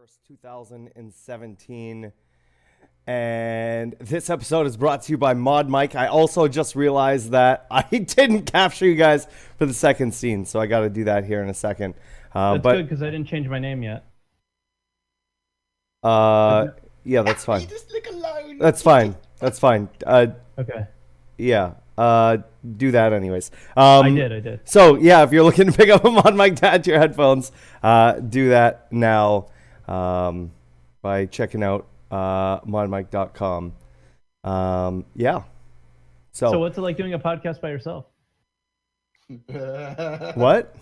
1st, 2017. And this episode is brought to you by Mod Mike. I also just realized that I didn't capture you guys for the second scene, so I got to do that here in a second. That's good because I didn't change my name yet. Yeah, that's fine. Just look alone. That's fine. That's fine. Okay. Yeah. Do that anyways. I did. So yeah, if you're looking to pick up a Mod Mic to add to your headphones, do that now by checking out modmic.com. Yeah. So what's it like doing a podcast by yourself? What?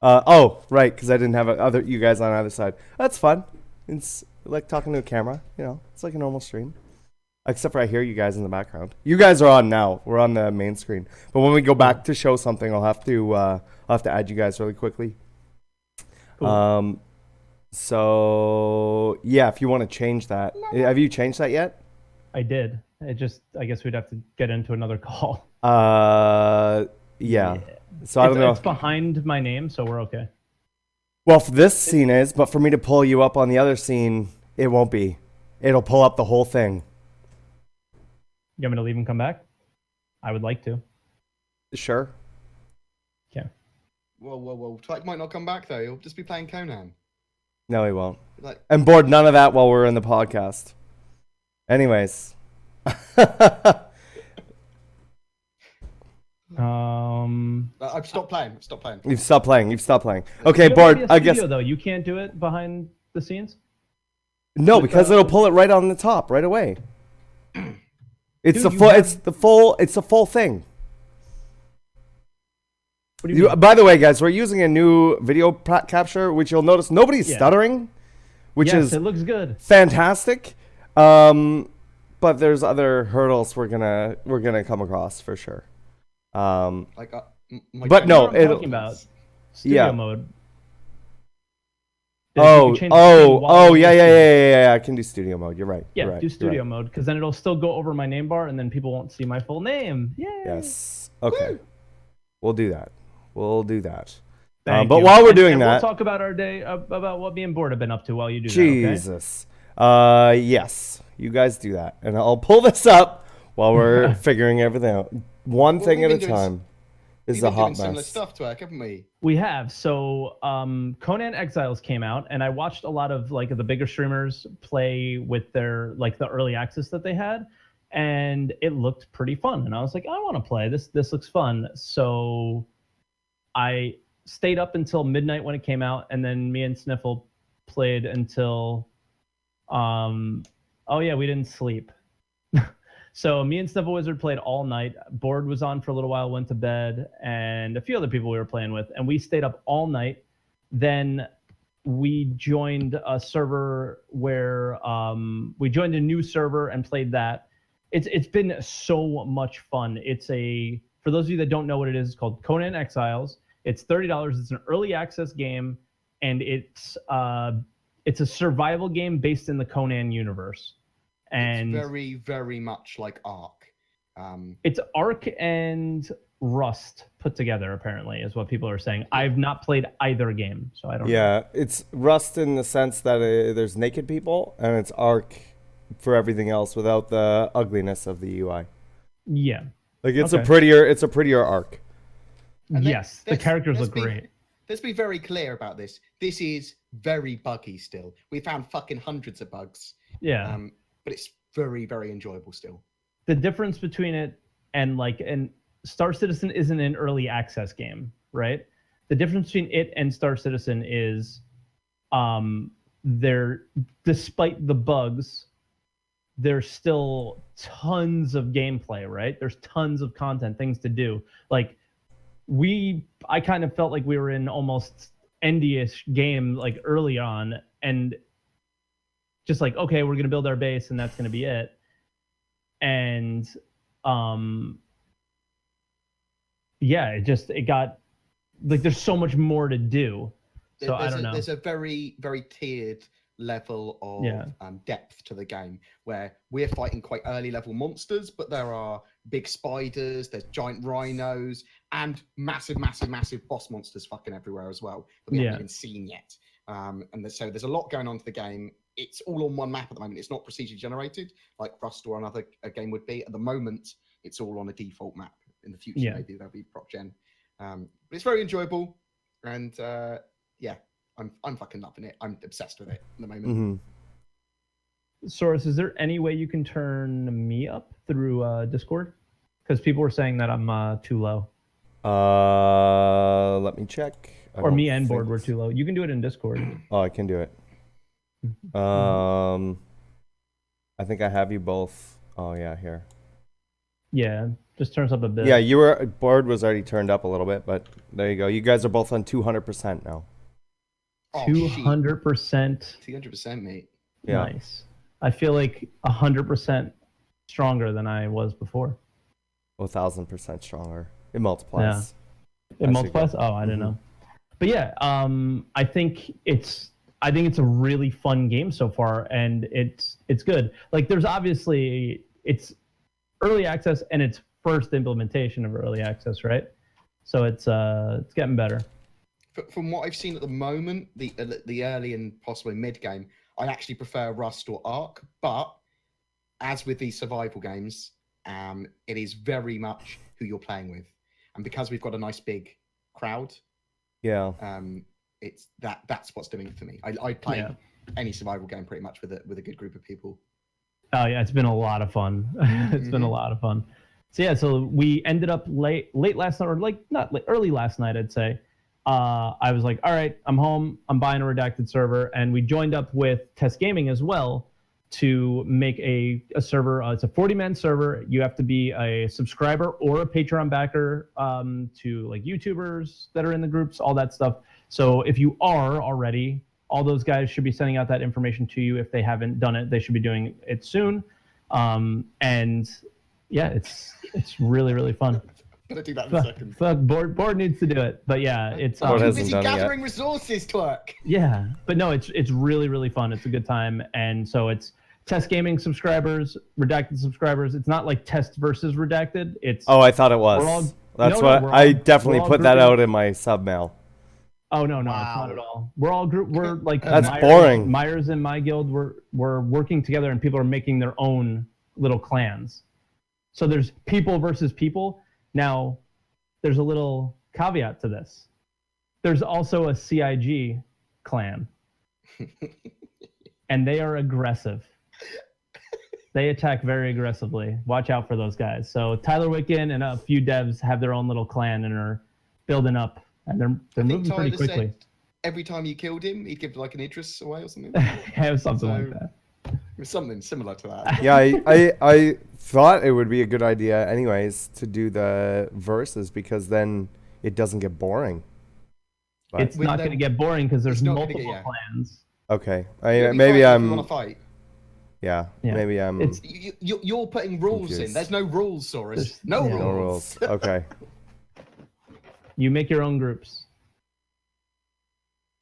Oh, right, because I didn't have you guys on either side. That's fun. It's like talking to a camera. You know, it's like a normal stream. Except for I hear you guys in the background. You guys are on now. We're on the main screen. But when we go back to show something, I'll have to add you guys really quickly. Cool. So yeah, if you want to change that, have you changed that yet? I did. I guess we'd have to get into another call. Yeah. So I don't know. It's behind my name, so we're okay. Well, for this scene is, but for me to pull you up on the other scene, it won't be. It'll pull up the whole thing. You want me to leave and come back? I would like to. Sure. Okay. Whoa. Tyke might not come back, though. He'll just be playing Conan. No, he won't. And bored none of that while we're in the podcast. Anyways. I've stopped playing. You've stopped playing. Okay, bored. I guess. Though you can't do it behind the scenes. No, because it'll pull it right on the top right away. It's Dude, the full thing. What do you mean? By the way, guys, we're using a new video capture, which you'll notice nobody's stuttering, which is it looks good. Fantastic. But there's other hurdles we're gonna come across for sure. But no, talking about studio mode. Yeah. I can do studio mode. You're right. Yeah, right, do studio mode because then it'll still go over my name bar, and then people won't see my full name. Yay! Yes. Okay. Woo! We'll do that. But while we're doing that, we'll talk about our day, about what me and Bored have been up to while you do Jesus. That. Okay? Yes. You guys do that, and I'll pull this up while we're figuring everything out. One thing at a time. This is a hot mess. Similar stuff to Eric, haven't we? We have. So Conan Exiles came out, and I watched a lot of the bigger streamers play with their the early access that they had, and it looked pretty fun. And I was like, I want to play this. This looks fun. So I stayed up until midnight when it came out, and then me and Sniffle played until we didn't sleep. So me and Sniffle Wizard played all night. Bored was on for a little while, went to bed, and a few other people we were playing with, and we stayed up all night. Then we joined a server where we joined a new server and played that. It's been so much fun. For those of you that don't know what it is, it's called Conan Exiles. It's $30. It's an early access game, and it's a survival game based in the Conan universe. And it's very, very much like Ark. It's Ark and Rust put together, apparently, is what people are saying. I've not played either game, so I don't know. Yeah, it's Rust in the sense that there's naked people, and it's Ark for everything else without the ugliness of the UI. Yeah. It's a prettier Ark. Yes, the characters look great. Let's be very clear about this. This is very buggy still. We found fucking hundreds of bugs. Yeah. But it's very, very enjoyable still. The difference between it and Star Citizen isn't an early access game, right? The difference between it and Star Citizen is despite the bugs, there's still tons of gameplay, right? There's tons of content, things to do. I kind of felt like we were in almost indie-ish game early on, and just okay, we're gonna build our base and that's gonna be it. And it got there's so much more to do. So I don't know. There's a very, very tiered level of depth to the game where we're fighting quite early level monsters, but there are big spiders, there's giant rhinos, and massive boss monsters fucking everywhere as well that we haven't even seen yet. So there's a lot going on to the game. It's all on one map at the moment. It's not procedurally generated like Rust or another game would be. At the moment, it's all on a default map. In the future, maybe there'll be prop gen. But it's very enjoyable, and I'm fucking loving it. I'm obsessed with it at the moment. Mm-hmm. Source, is there any way you can turn me up through Discord? Because people were saying that I'm too low. Let me check. Or me and Bored were too low. You can do it in Discord. Oh, I can do it. I think I have you both. Oh yeah, here. Yeah, just turns up a bit. Yeah, Bored was already turned up a little bit, but there you go. You guys are both on 200% now. 200%. 200%, mate. Yeah. Nice. I feel like 100% stronger than I was before. 1,000% stronger. It multiplies. Yeah. It multiplies? Oh, I didn't know. But yeah, I think it's a really fun game so far, and it's good. Like, there's obviously it's early access and it's first implementation of early access, right? So it's getting better. From what I've seen at the moment, the early and possibly mid game, I actually prefer Rust or Ark. But as with these survival games, it is very much who you're playing with, and because we've got a nice big crowd, it's that's what's doing it for me. I play any survival game pretty much with a good group of people. Oh yeah, it's been a lot of fun. It's been a lot of fun. So yeah, so we ended up late last night, or like not late, early last night, I'd say. I was like, all right, I'm home. I'm buying a Redacted server, and we joined up with Test Gaming as well to make a server. It's a 40-man server. You have to be a subscriber or a Patreon backer to like YouTubers that are in the groups, all that stuff. So if you are already, all those guys should be sending out that information to you. If they haven't done it, they should be doing it soon. And yeah, it's really, really fun. Gonna do that in a second. Fuck, Bored needs to do it. But yeah, it's I'm too busy gathering resources, Twerk. Yeah, but no, it's really, really fun. It's a good time. And so it's Test Gaming subscribers, Redacted subscribers. It's not like Test versus Redacted. It's I thought it was. I definitely put that out in my sub mail. Oh no, it's not at all. We're all we're like that's boring. Myers and my guild we're working together, and people are making their own little clans. So there's people versus people. Now, there's a little caveat to this. There's also a CIG clan, and they are aggressive. They attack very aggressively. Watch out for those guys. So Tyler Wicken and a few devs have their own little clan and are building up, and they're moving pretty quickly. Every time you killed him, he'd give like an Idris away or something. Yeah, something like that. It was something similar to that. Yeah, I thought it would be a good idea anyways to do the verses, because then it doesn't get boring. But it's not going to get boring because there's multiple clans. Okay, maybe I'm. Want to fight? Yeah, maybe I'm. You're putting rules confused. In. There's no rules, Saurus. No rules. No rules. Okay. You make your own groups.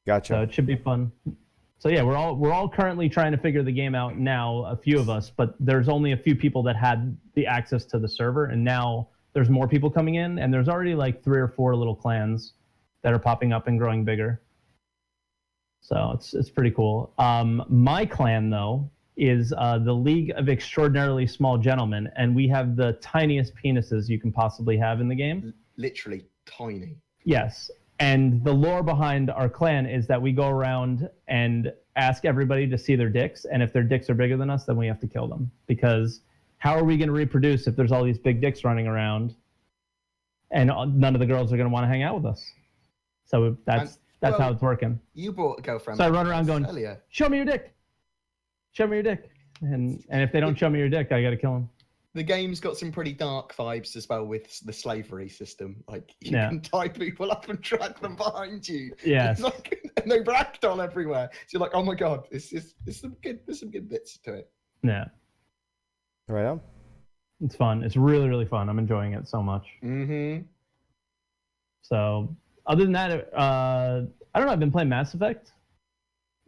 Gotcha. So it should be fun. So yeah, we're all currently trying to figure the game out now, a few of us, but there's only a few people that had the access to the server, and now there's more people coming in, and there's already like 3 or 4 little clans that are popping up and growing bigger. So it's pretty cool. My clan though is the League of Extraordinarily Small Gentlemen, and we have the tiniest penises you can possibly have in the game. Literally tiny. Yes. And the lore behind our clan is that we go around and ask everybody to see their dicks, and if their dicks are bigger than us, then we have to kill them. Because how are we going to reproduce if there's all these big dicks running around, and none of the girls are going to want to hang out with us? So that's how it's working. You brought a girlfriend. So I run around going, earlier. "Show me your dick, show me your dick," and if they don't show me your dick, I got to kill them. The game's got some pretty dark vibes as well with the slavery system. Like you can tie people up and drag them behind you. Yeah. And they ragdoll everywhere. So you're like, oh my god, there's some good bits to it. Yeah. Right on. It's fun. It's really, really fun. I'm enjoying it so much. Mm-hmm. So other than that, I don't know. I've been playing Mass Effect.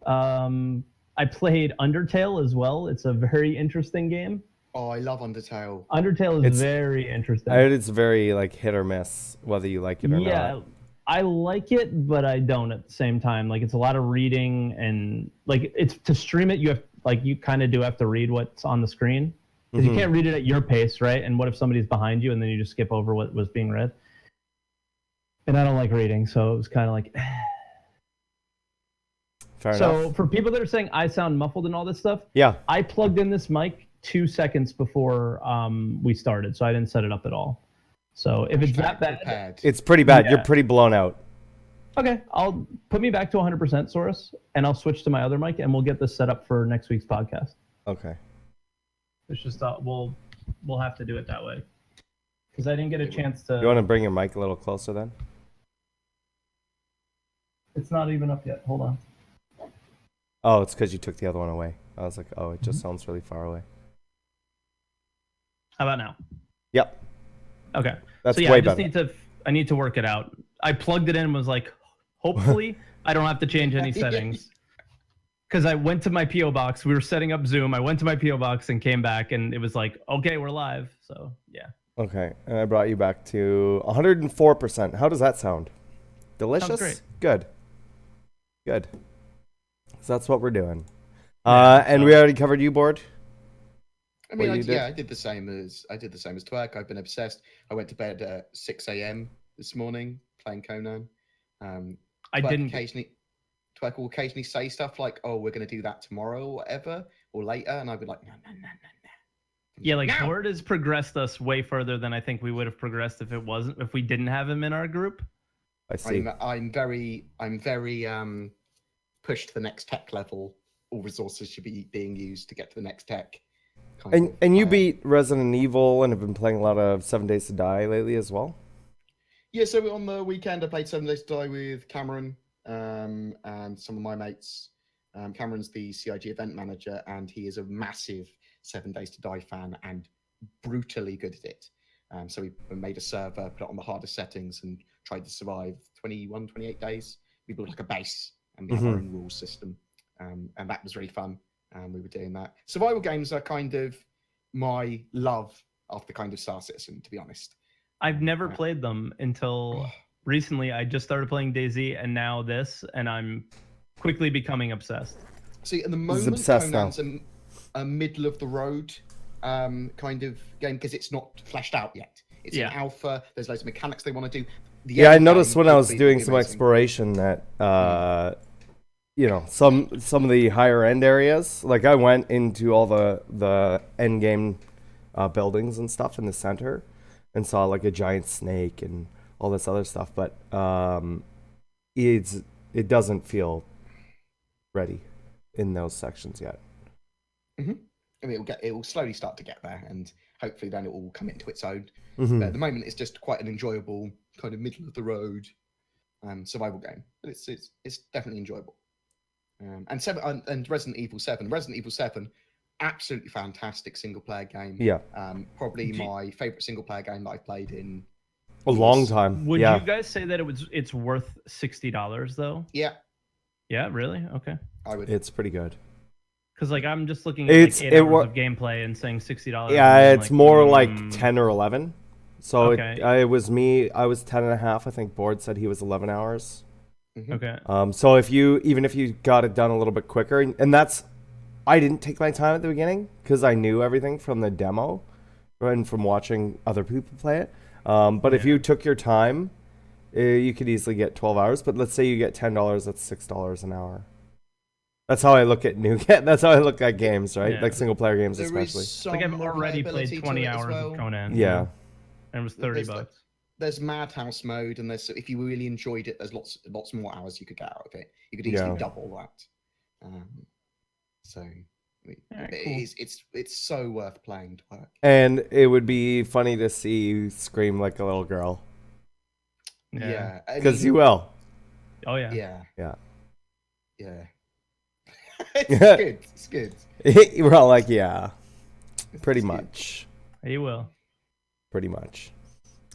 I played Undertale as well. It's a very interesting game. Oh, I love Undertale. Undertale is very interesting. I heard it's very like hit or miss, whether you like it or not. I like it, but I don't at the same time. Like it's a lot of reading, and like it's to stream it, you kind of do have to read what's on the screen because you can't read it at your pace, right? And what if somebody's behind you and then you just skip over what was being read? And I don't like reading, so it was kind of like. Fair so enough. for people that are saying I sound muffled and all this stuff, Yeah. I plugged in this mic 2 seconds before we started, so I didn't set it up at all. So if it's that bad, prepared. It's pretty bad. Yeah. You're pretty blown out. Okay, I'll put me back to 100%, Saurus, and I'll switch to my other mic, and we'll get this set up for next week's podcast. Okay. It's just we'll have to do it that way because I didn't get a chance to. You want to bring your mic a little closer then? It's not even up yet. Hold on. Oh, it's because you took the other one away. I was like, oh, it just sounds really far away. How about now? Yep. Okay. That's so yeah, way I just better. I need to work it out. I plugged it in and was like, hopefully I don't have to change any settings. Because I went to my P.O. box. We were setting up Zoom. I went to my P.O. box and came back, and it was like, okay, we're live. So, yeah. Okay, and I brought you back to 104%. How does that sound? Delicious? Sounds great. Good. Good. So that's what we're doing. Yeah, and we already covered you, Bored? I mean, What you I did the same as Twerk. I've been obsessed. I went to bed at 6 a.m. this morning playing Conan. I didn't. Twerk will occasionally say stuff like, "Oh, we're going to do that tomorrow or whatever, or later," and I'd be like, "No." Yeah, like No. Bored has progressed us way further than I think we would have progressed if we didn't have him in our group. I see. I'm very pushed to the next tech level. All resources should be being used to get to the next tech. And you beat Resident Evil and have been playing a lot of 7 Days to Die lately as well? Yeah, so on the weekend I played 7 Days to Die with Cameron and some of my mates. Cameron's the CIG event manager, and he is a massive 7 Days to Die fan and brutally good at it. So we made a server, put it on the hardest settings, and tried to survive 21, 28 days. We built like a base, and we have our own rules system. And that was really fun. We were doing that. Survival games are kind of my love after kind of Star Citizen, to be honest. I've never played them until recently. I just started playing DayZ and now this, and I'm quickly becoming obsessed. See, at the moment, Conan's a middle of the road kind of game because it's not fleshed out yet. It's an alpha. There's loads of mechanics they want to do. I noticed when I was doing some exploration that you know, some of the higher end areas, like I went into all the end game buildings and stuff in the center and saw like a giant snake and all this other stuff, but it doesn't feel ready in those sections yet. I mean, it will slowly start to get there, and hopefully then it will come into its own. But at the moment, it's just quite an enjoyable kind of middle of the road survival game. But it's definitely enjoyable. And Resident Evil 7. Resident Evil 7, absolutely fantastic single player game. Yeah. Probably my favorite single player game that I've played in a long time. Would you guys say that it's worth $60 though? Yeah. Yeah, really? Okay. I would. It's pretty good. Because like I'm just looking at like 8 hours of gameplay and saying $60. Yeah, it's like, more like 10 or 11. So okay. it was me. I was 10 and a half. I think Bored said he was 11 hours. Okay. So even if you got it done a little bit quicker, and that's, I didn't take my time at the beginning because I knew everything from the demo and from watching other people play it. But if you took your time, you could easily get 12 hours. But let's say you get $10, that's $6 an hour. That's how I look at That's how I look at games, right? Yeah. Like single player games, There especially. is some Like I've already played replayability 20 to it as hours well. of Conan. Yeah. And it was $30. There's Madhouse mode, and if you really enjoyed it, there's lots more hours you could get out of it. You could easily double that. It's so worth playing. To work. And it would be funny to see you scream like a little girl. Yeah, because you will. Oh yeah. Yeah. Yeah. It's good. We're all like, yeah, pretty much. You will. Pretty much.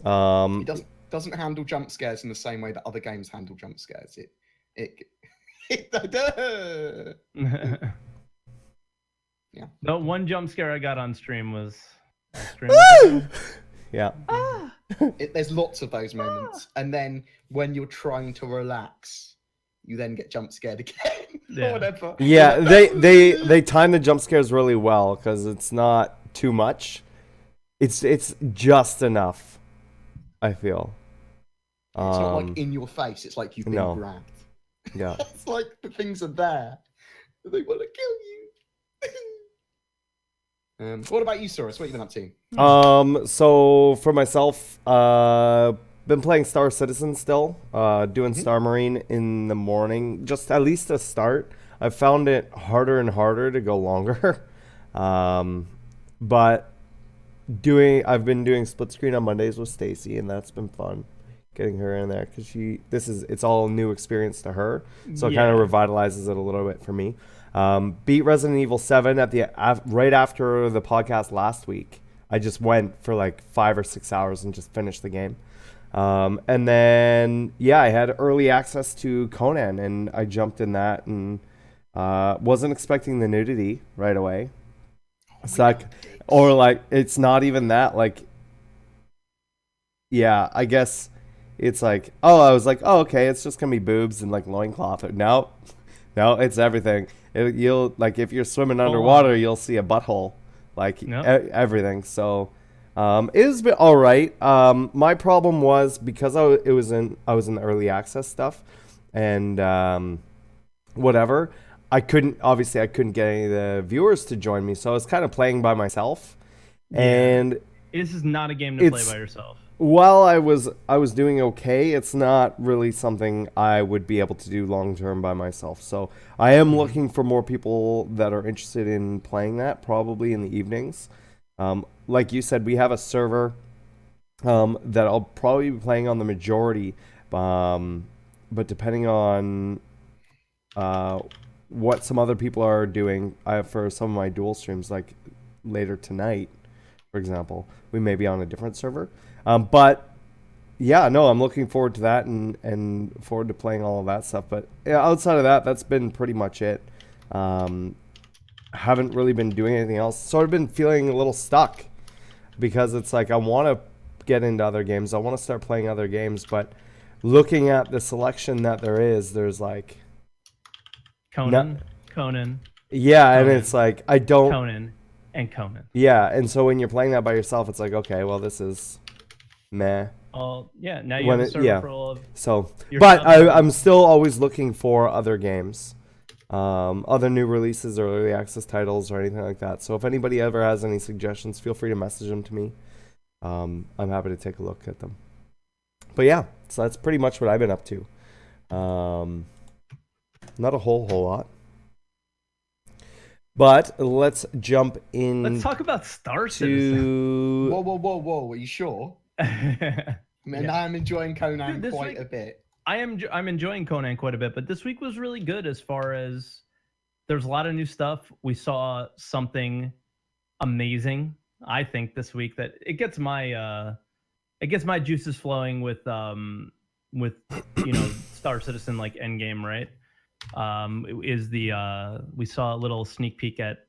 It doesn't handle jump scares in the same way that other games handle jump scares. The one jump scare I got on stream was. Yeah. There's lots of those moments, and then when you're trying to relax, you then get jump scared again or whatever. Yeah, they time the jump scares really well because it's not too much. It's just enough, I feel. It's not like in your face. It's like you've been grabbed. Yeah. It's like the things are there. They want to kill you. What about you, Saurus? What have you been up to? So for myself, been playing Star Citizen still. Doing Star Marine in the morning, just at least to start. I've found it harder and harder to go longer. But I've been doing split screen on Mondays with Stacy, and that's been fun. Getting her in there because it's all new experience to her, so it kind of revitalizes it a little bit for me. Beat Resident Evil 7 right after the podcast last week. I just went for like 5 or 6 hours and just finished the game. And then I had early access to Conan, and I jumped in that and wasn't expecting the nudity right away. It's it's not even that. I guess. It's like, I was like, okay, it's just gonna be boobs and like loincloth. No, it's everything. You'll like if you're swimming underwater, you'll see a butthole, everything. So, it was been all right. My problem was because I was in the early access stuff, and whatever. I couldn't get any of the viewers to join me, so I was kind of playing by myself. Yeah. And this is not a game to play by yourself. While I was doing okay, it's not really something I would be able to do long term by myself. So I am looking for more people that are interested in playing that, probably in the evenings. Like you said, we have a server that I'll probably be playing on the majority, but depending on what some other people are doing, for some of my dual streams, like later tonight, for example, we may be on a different server. But I'm looking forward to that and forward to playing all of that stuff. But outside of that, that's been pretty much it. Haven't really been doing anything else. So I've been feeling a little stuck because it's like I want to get into other games. I want to start playing other games, but looking at the selection that there's like Conan. Yeah, Conan. And it's like I don't Conan. Yeah, and so when you're playing that by yourself, it's like, okay, well, this is meh. Now you have a server for all of but I'm still always looking for other games, other new releases or early access titles or anything like that. So if anybody ever has any suggestions, feel free to message them to me. I'm happy to take a look at them. But so that's pretty much what I've been up to. Not a whole lot. But let's jump in. Let's talk about Star Citizen. Whoa! Are you sure? I am enjoying Conan quite a bit. I'm enjoying Conan quite a bit, but this week was really good as far as there's a lot of new stuff. We saw something amazing, I think, this week that it gets my juices flowing with Star Citizen like Endgame, right? We saw a little sneak peek at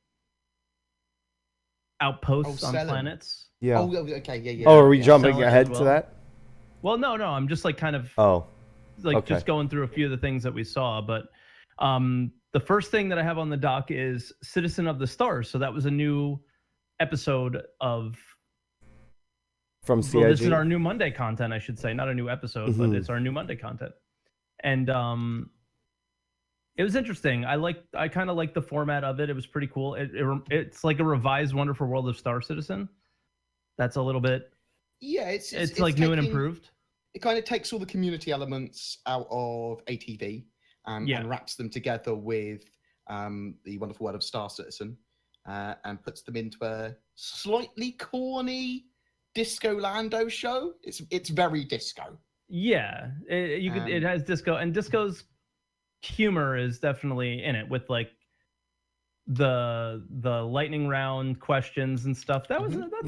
outposts on planets. Yeah. Oh, okay. Yeah. Oh, are we jumping ahead to that? Well, no. I'm just like kind of. Just going through a few of the things that we saw, but the first thing that I have on the dock is Citizen of the Stars. So that was a new episode of. From CEST. Well, this is our new Monday content, I should say, not a new episode, but it's our new Monday content, and it was interesting. I kind of like the format of it. It was pretty cool. It's like a revised Wonderful World of Star Citizen. That's a little bit. Yeah, it's like new and improved. It kind of takes all the community elements out of ATV and wraps them together with the Wonderful World of Star Citizen and puts them into a slightly corny Disco Lando show. It's very disco. Yeah, it has disco, and disco's humor is definitely in it with like the lightning round questions and stuff. That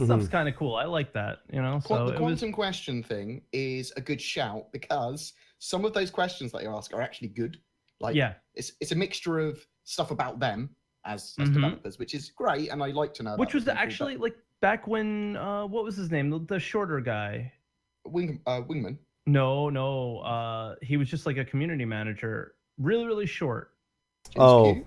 stuff's kind of cool. I like that, So the quantum question thing is a good shout because some of those questions that you ask are actually good. It's a mixture of stuff about them as developers, which is great, and I like to know. Which was actually like back when what was his name? The shorter guy. Wingman. No. He was just like a community manager, really short.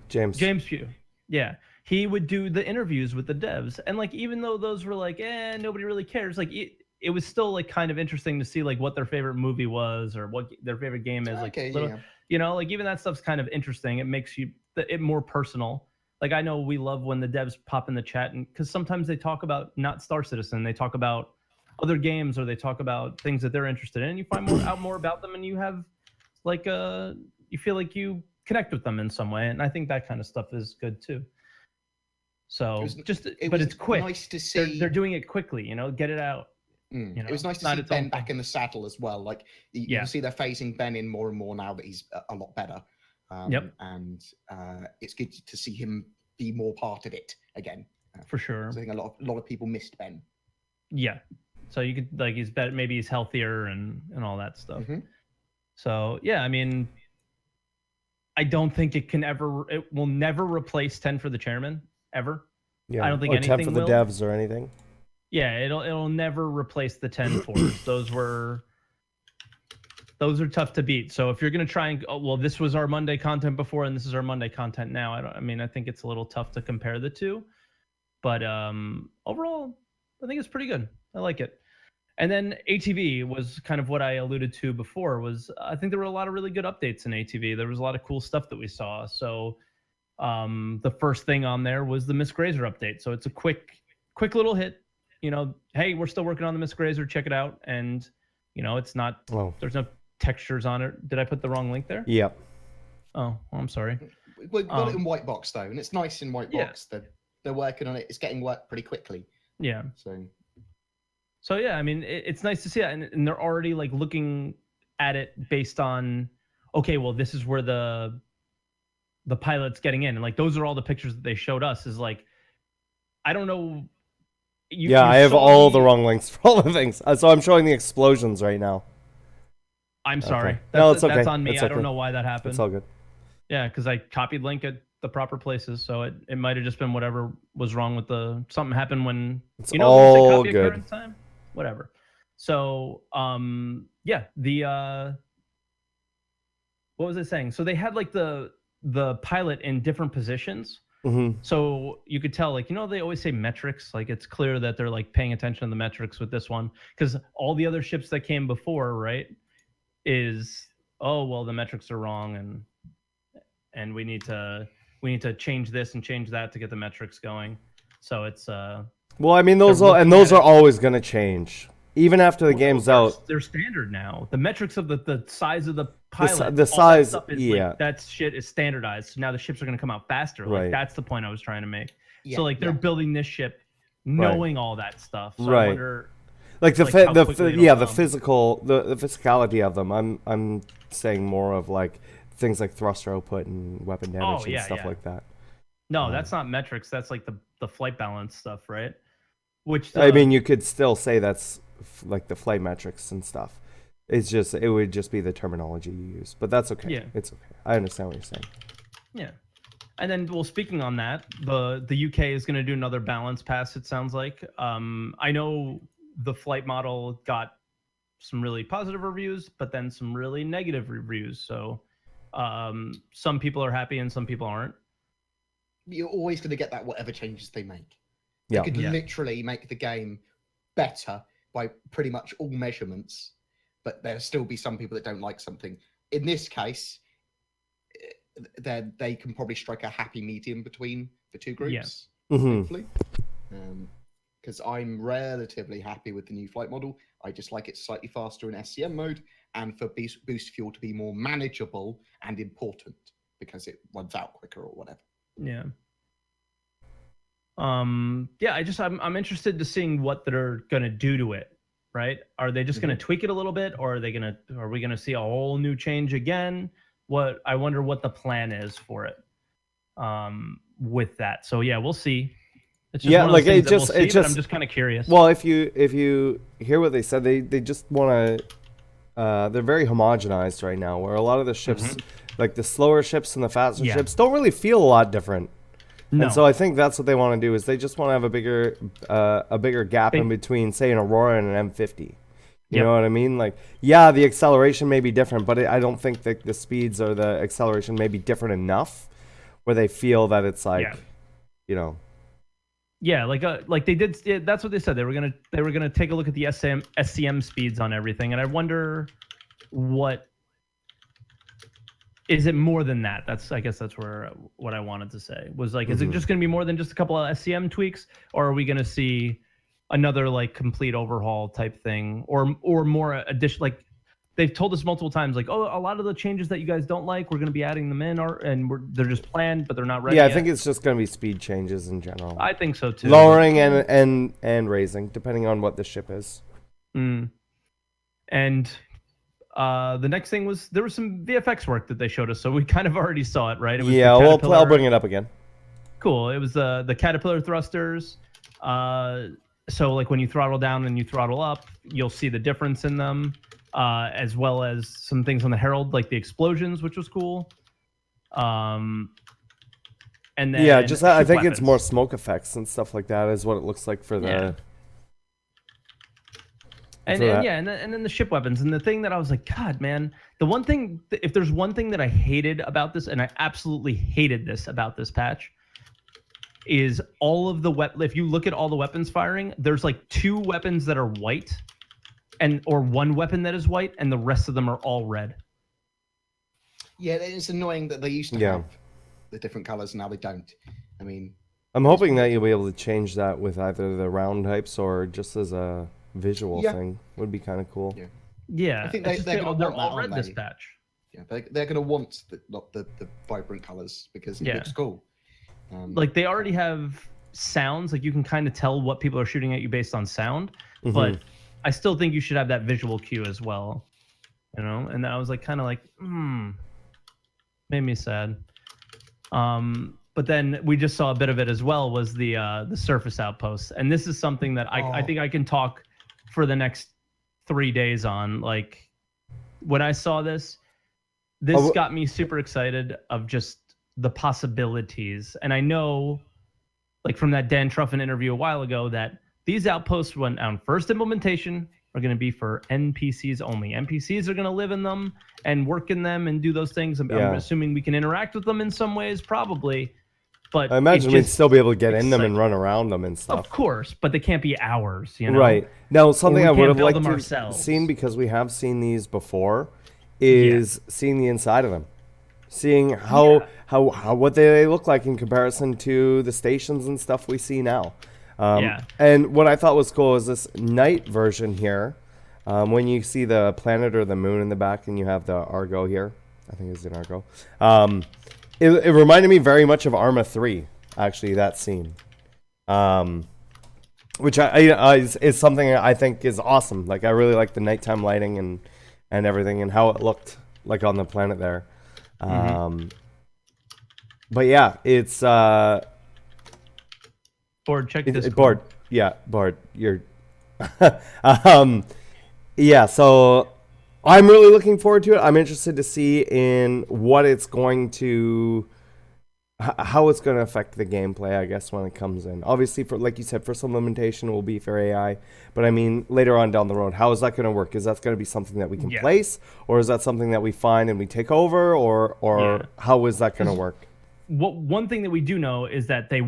James Pugh. Yeah. He would do the interviews with the devs, and like even though those were like, nobody really cares. Like it was still like kind of interesting to see like what their favorite movie was or what their favorite game is. Like, like even that stuff's kind of interesting. It makes it more personal. Like I know we love when the devs pop in the chat, and because sometimes they talk about not Star Citizen, they talk about other games or they talk about things that they're interested in, and you find out more about them, and you have like you feel like you connect with them in some way, and I think that kind of stuff is good too. So it's quick. Nice to see they're doing it quickly, get it out. It was nice to see Ben back in the saddle as well. Like you can see they're phasing Ben in more and more now that he's a lot better. And it's good to see him be more part of it again. For sure. I think a lot of people missed Ben. Yeah. So you could like he's better, maybe he's healthier and all that stuff. So yeah, I mean, I don't think it will never replace 10 for the chairman ever. Yeah. I don't think anything 10 for the devs or anything. Yeah, it'll never replace the 10 fours. Those are tough to beat. So if you're gonna try and this was our Monday content before and this is our Monday content now. I think it's a little tough to compare the two, but overall, I think it's pretty good. I like it. And then ATV was kind of what I alluded to before. I think there were a lot of really good updates in ATV. There was a lot of cool stuff that we saw. So the first thing on there was the Miss Grazer update. So it's a quick little hit. Hey, we're still working on the Miss Grazer. Check it out. And it's not. There's no textures on it. Did I put the wrong link there? Yep. Oh, well, I'm sorry. We've got it in white box though, and it's nice in white box. They're working on it. It's getting work pretty quickly. Yeah. So yeah, I mean, it's nice to see that, and they're already like looking at it based on, okay, well, this is where the pilot's getting in, and like those are all the pictures that they showed us. Is like, I don't know. I have all the wrong links for all the things, so I'm showing the explosions right now. I'm sorry. Okay. No, it's okay. That's on me. It's I don't know why that happened. It's all good. Yeah, because I copied link at the proper places, so it might have just been whatever was wrong with something happened when it's all copy good. Time? Whatever. So what was I saying? So they had like the pilot in different positions. So you could tell, like, they always say metrics. Like, it's clear that they're like paying attention to the metrics with this one, because all the other ships that came before, right, is the metrics are wrong, and we need to change this and change that to get the metrics going. So it's well, I mean, those are always going to change. Even after the game's out. They're standard now. The metrics of the size of the pilot. The size, like, that shit is standardized. So now the ships are going to come out faster. Like, that's the point I was trying to make. So like they're building this ship knowing all that stuff. So I wonder, like the physicality of them. I'm saying more of like things like thruster output and weapon damage and stuff like that. No, that's not metrics. That's like the flight balance stuff, right? Which I mean, you could still say that's like the flight metrics and stuff. It would just be the terminology you use, but that's okay. Yeah, it's okay. I understand what you're saying. Yeah, and then speaking on that, the UK is going to do another balance pass. It sounds like. I know the flight model got some really positive reviews, but then some really negative reviews. So some people are happy and some people aren't. You're always going to get that whatever changes they make. They could literally make the game better by pretty much all measurements, but there'll still be some people that don't like something. In this case, they can probably strike a happy medium between the two groups, hopefully. Because I'm relatively happy with the new flight model. I just like it slightly faster in SCM mode, and for boost fuel to be more manageable and important because it runs out quicker or whatever. Yeah. I'm interested to seeing what they're gonna do to it, right? Are they just gonna tweak it a little bit, or are we gonna see a whole new change again? I wonder what the plan is for it with that. So yeah, we'll see. It's just I'm just kind of curious. Well, if you hear what they said, they just want to they're very homogenized right now, where a lot of the ships, like the slower ships and the faster ships, don't really feel a lot different. No. And so I think that's what they want to do, is they just want to have a bigger gap in between, say, an Aurora and an M50. You Yep. know what I mean? Like, yeah, the acceleration may be different, but I don't think that the speeds or the acceleration may be different enough where they feel that it's like, Yeah. you know. Yeah, like they did. Yeah, that's what they said. They were gonna take a look at the SCM speeds on everything, and I wonder what is it more than that? I guess that's what I wanted to say was like, is it just gonna be more than just a couple of SCM tweaks, or are we gonna see another like complete overhaul type thing, or more addition? Like they've told us multiple times, like, oh, a lot of the changes that you guys don't like, we're gonna be adding them in, they're just planned, but they're not ready. Yeah, I yet. think it's just going to be speed changes in general. I think so too. Lowering and raising, depending on what the ship is. And the next thing was there was some VFX work that they showed us, so we kind of already saw it, right? It was Yeah, the I'll Caterpillar. bring it up again. Cool. It was the Caterpillar thrusters. So like when you throttle down and you throttle up, you'll see the difference in them, as well as some things on the Herald, like the explosions, which was cool. And then Yeah, just I ship think it's weapons. more smoke effects and stuff like that is what it looks like for the. Yeah. And then the ship weapons. And the thing that I was like, God, man, the one thing, if there's one thing that I hated about this, and I absolutely hated this about this patch, is all of the if you look at all the weapons firing, there's like 2 weapons that are white, or 1 weapon that is white, and the rest of them are all red. Yeah, it's annoying that they used to have the different colors, now they don't. I mean, I'm hoping that you'll be able to change that with either the round types or just as a visual thing. Would be kind of cool. Yeah, I think they're going to want all that, red this patch. Yeah, they're going to want the vibrant colors because it looks cool. Like they already have sounds, like you can kind of tell what people are shooting at you based on sound, but I still think you should have that visual cue as well, you know. And I was like, kind of like, made me sad. But then we just saw a bit of it as well, was the surface outposts, and this is something that I think I can talk for the next 3 days on. Like when I saw this got me super excited of just the possibilities. And I know, like from that Dan Truffin interview a while ago, that these outposts, when on first implementation, are going to be for NPCs only. NPCs are going to live in them and work in them and do those things. I'm assuming we can interact with them in some ways, probably. But I imagine we'd still be able to get in them and run around them and stuff. Of course, but they can't be ours, you know? Right. Now, something I would have liked to have seen, because we have seen these before, is seeing the inside of them. Seeing how what they look like in comparison to the stations and stuff we see now. And what I thought was cool is this night version here. When you see the planet or the moon in the back and you have the Argo here. I think it's an Argo. It reminded me very much of Arma 3, actually, that scene. Which is something I think is awesome. Like, I really like the nighttime lighting and everything and how it looked like on the planet there. But yeah, it's Bored, check this. Bored. Yeah, Bored. You're yeah, so I'm really looking forward to it. I'm interested to see in what it's going to how it's going to affect the gameplay, I guess, when it comes in. Obviously, for like you said, for some limitation will be for AI, but I mean later on down the road, how is that going to work? Is that going to be something that we can place, or is that something that we find and we take over, or how is that going to work? One thing that we do know is that they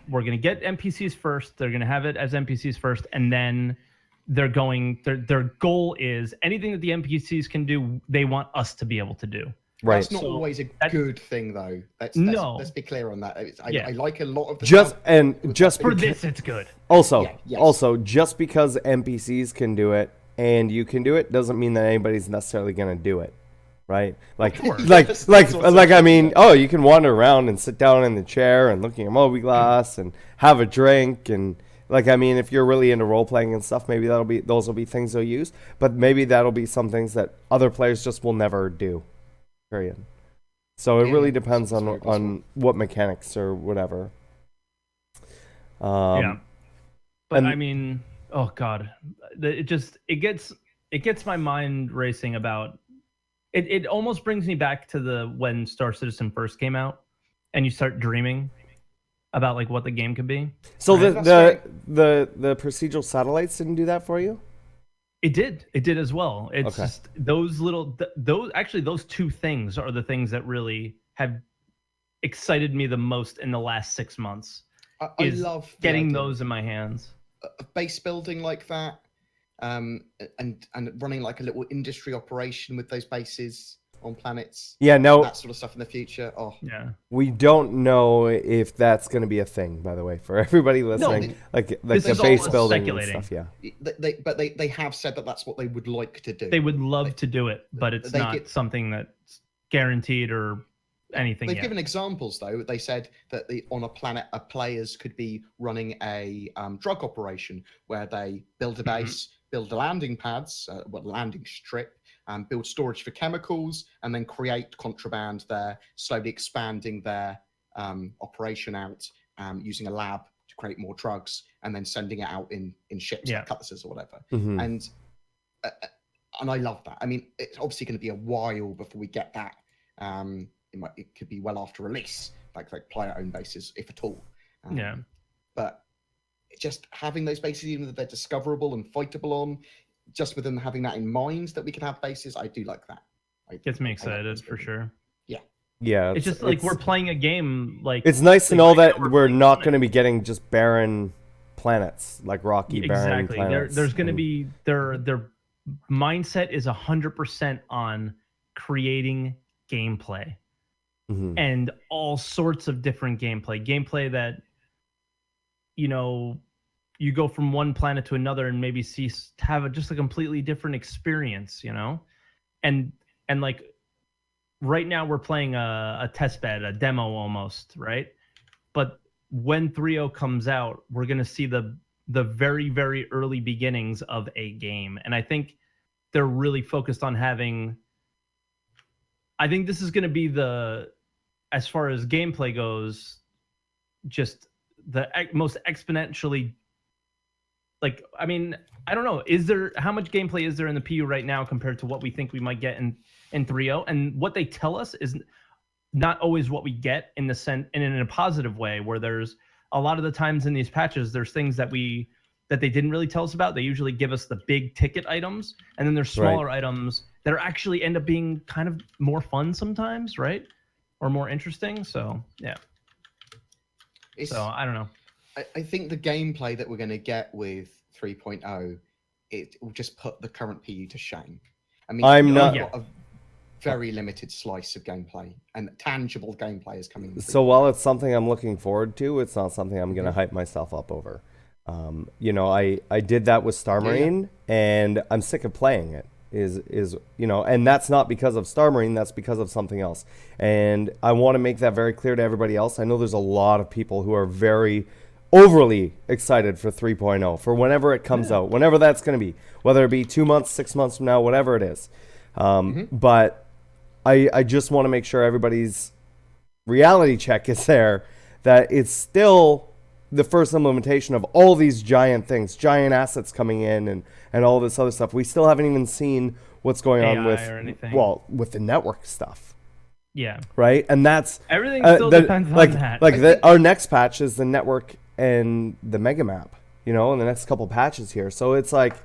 were going to get NPCs first. They're going to have it as NPCs first, and then they're going. Their goal is anything that the NPCs can do, they want us to be able to do. Right. That's not always a good thing, though. Let's be clear on that. I like a lot of the just for this, it's good. Also, just because NPCs can do it and you can do it doesn't mean that anybody's necessarily going to do it, right? Like, I mean, you can wander around and sit down in the chair and look at your movie glass and have a drink and. Like, I mean, if you're really into role-playing and stuff, maybe those will be things they'll use. But maybe that'll be some things that other players just will never do. Period. So it really depends on what mechanics or whatever. But I mean, oh god, it gets my mind racing about. It almost brings me back to when Star Citizen first came out, and you start dreaming about like what the game could be. So the procedural satellites didn't do that for you? It did as well. It's Okay. just those little those two things are the things that really have excited me the most in the last 6 months. I Is love the getting idea those in my hands. of base building like that, and running like a little industry operation with those bases on planets. Yeah, no, That sort of stuff in the future. Oh, Yeah. we don't know if that's going to be a thing, by the way, for everybody listening. Like this the is base all building and speculating. stuff. Yeah. they have said that that's what they would like to do. They would love to do it, but it's they not get- something that's guaranteed or anything They've yet. given examples though. They said that on a planet, players could be running a drug operation where they build a base, build landing pads, landing strip, build storage for chemicals, and then create contraband there, slowly expanding their operation out using a lab to create more drugs, and then sending it out in ships like cutlasses or whatever. Mhm. And I love that. I mean, it's obviously going to be a while before we get that. It could be well after release, like player-owned bases, if at all. But just having those bases, even if they're discoverable and fightable on, just with them having that in mind that we could have bases, I do like that. Gets me excited for sure. Yeah. It's just like we're playing a game. Like it's nice to know that we're playing not on going to be getting just barren planets, like rocky barren exactly. planets. There's going to be their mindset is 100% on creating gameplay. Mhm. And all sorts of different gameplay that, you know, you go from one planet to another and maybe have just a completely different experience, you know? And like right now we're playing a test bed, a demo almost, right? But when 3.0 comes out, we're going to see the very, very early beginnings of a game. And I think they're really focused on I think this is going to be as far as gameplay goes, just the most exponentially, like, I mean, I don't know, how much gameplay is there in the PU right now compared to what we think we might get in 3.0? And what they tell us is not always what we get in a positive way, where there's a lot of the times in these patches, there's things that they didn't really tell us about. They usually give us the big ticket items, and then there's smaller items that are actually end up being kind of more fun sometimes, right? Or more interesting. So yeah. So I don't know. I think the gameplay that we're going to get with 3.0, it will just put the current PU to shame. I mean, I'm not. got a very limited slice of gameplay, and tangible gameplay is coming. So while it's something I'm looking forward to, it's not something I'm going to hype myself up over. You know, I did that with Star Marine, and I'm sick of playing it. And that's not because of Star Marine, that's because of something else. And I want to make that very clear to everybody else. I know there's a lot of people who are very overly excited for 3.0, for whenever it comes out, whenever that's going to be, whether it be 2 months, 6 months from now, whatever it is. But I just want to make sure everybody's reality check is there, that it's still the first implementation of all these giant things, giant assets coming in and all this other stuff. We still haven't even seen what's going on with the network stuff. Yeah. Right? And that's everything still depends on that. Our next patch is the network and the mega map, you know, in the next couple patches here. So it's like,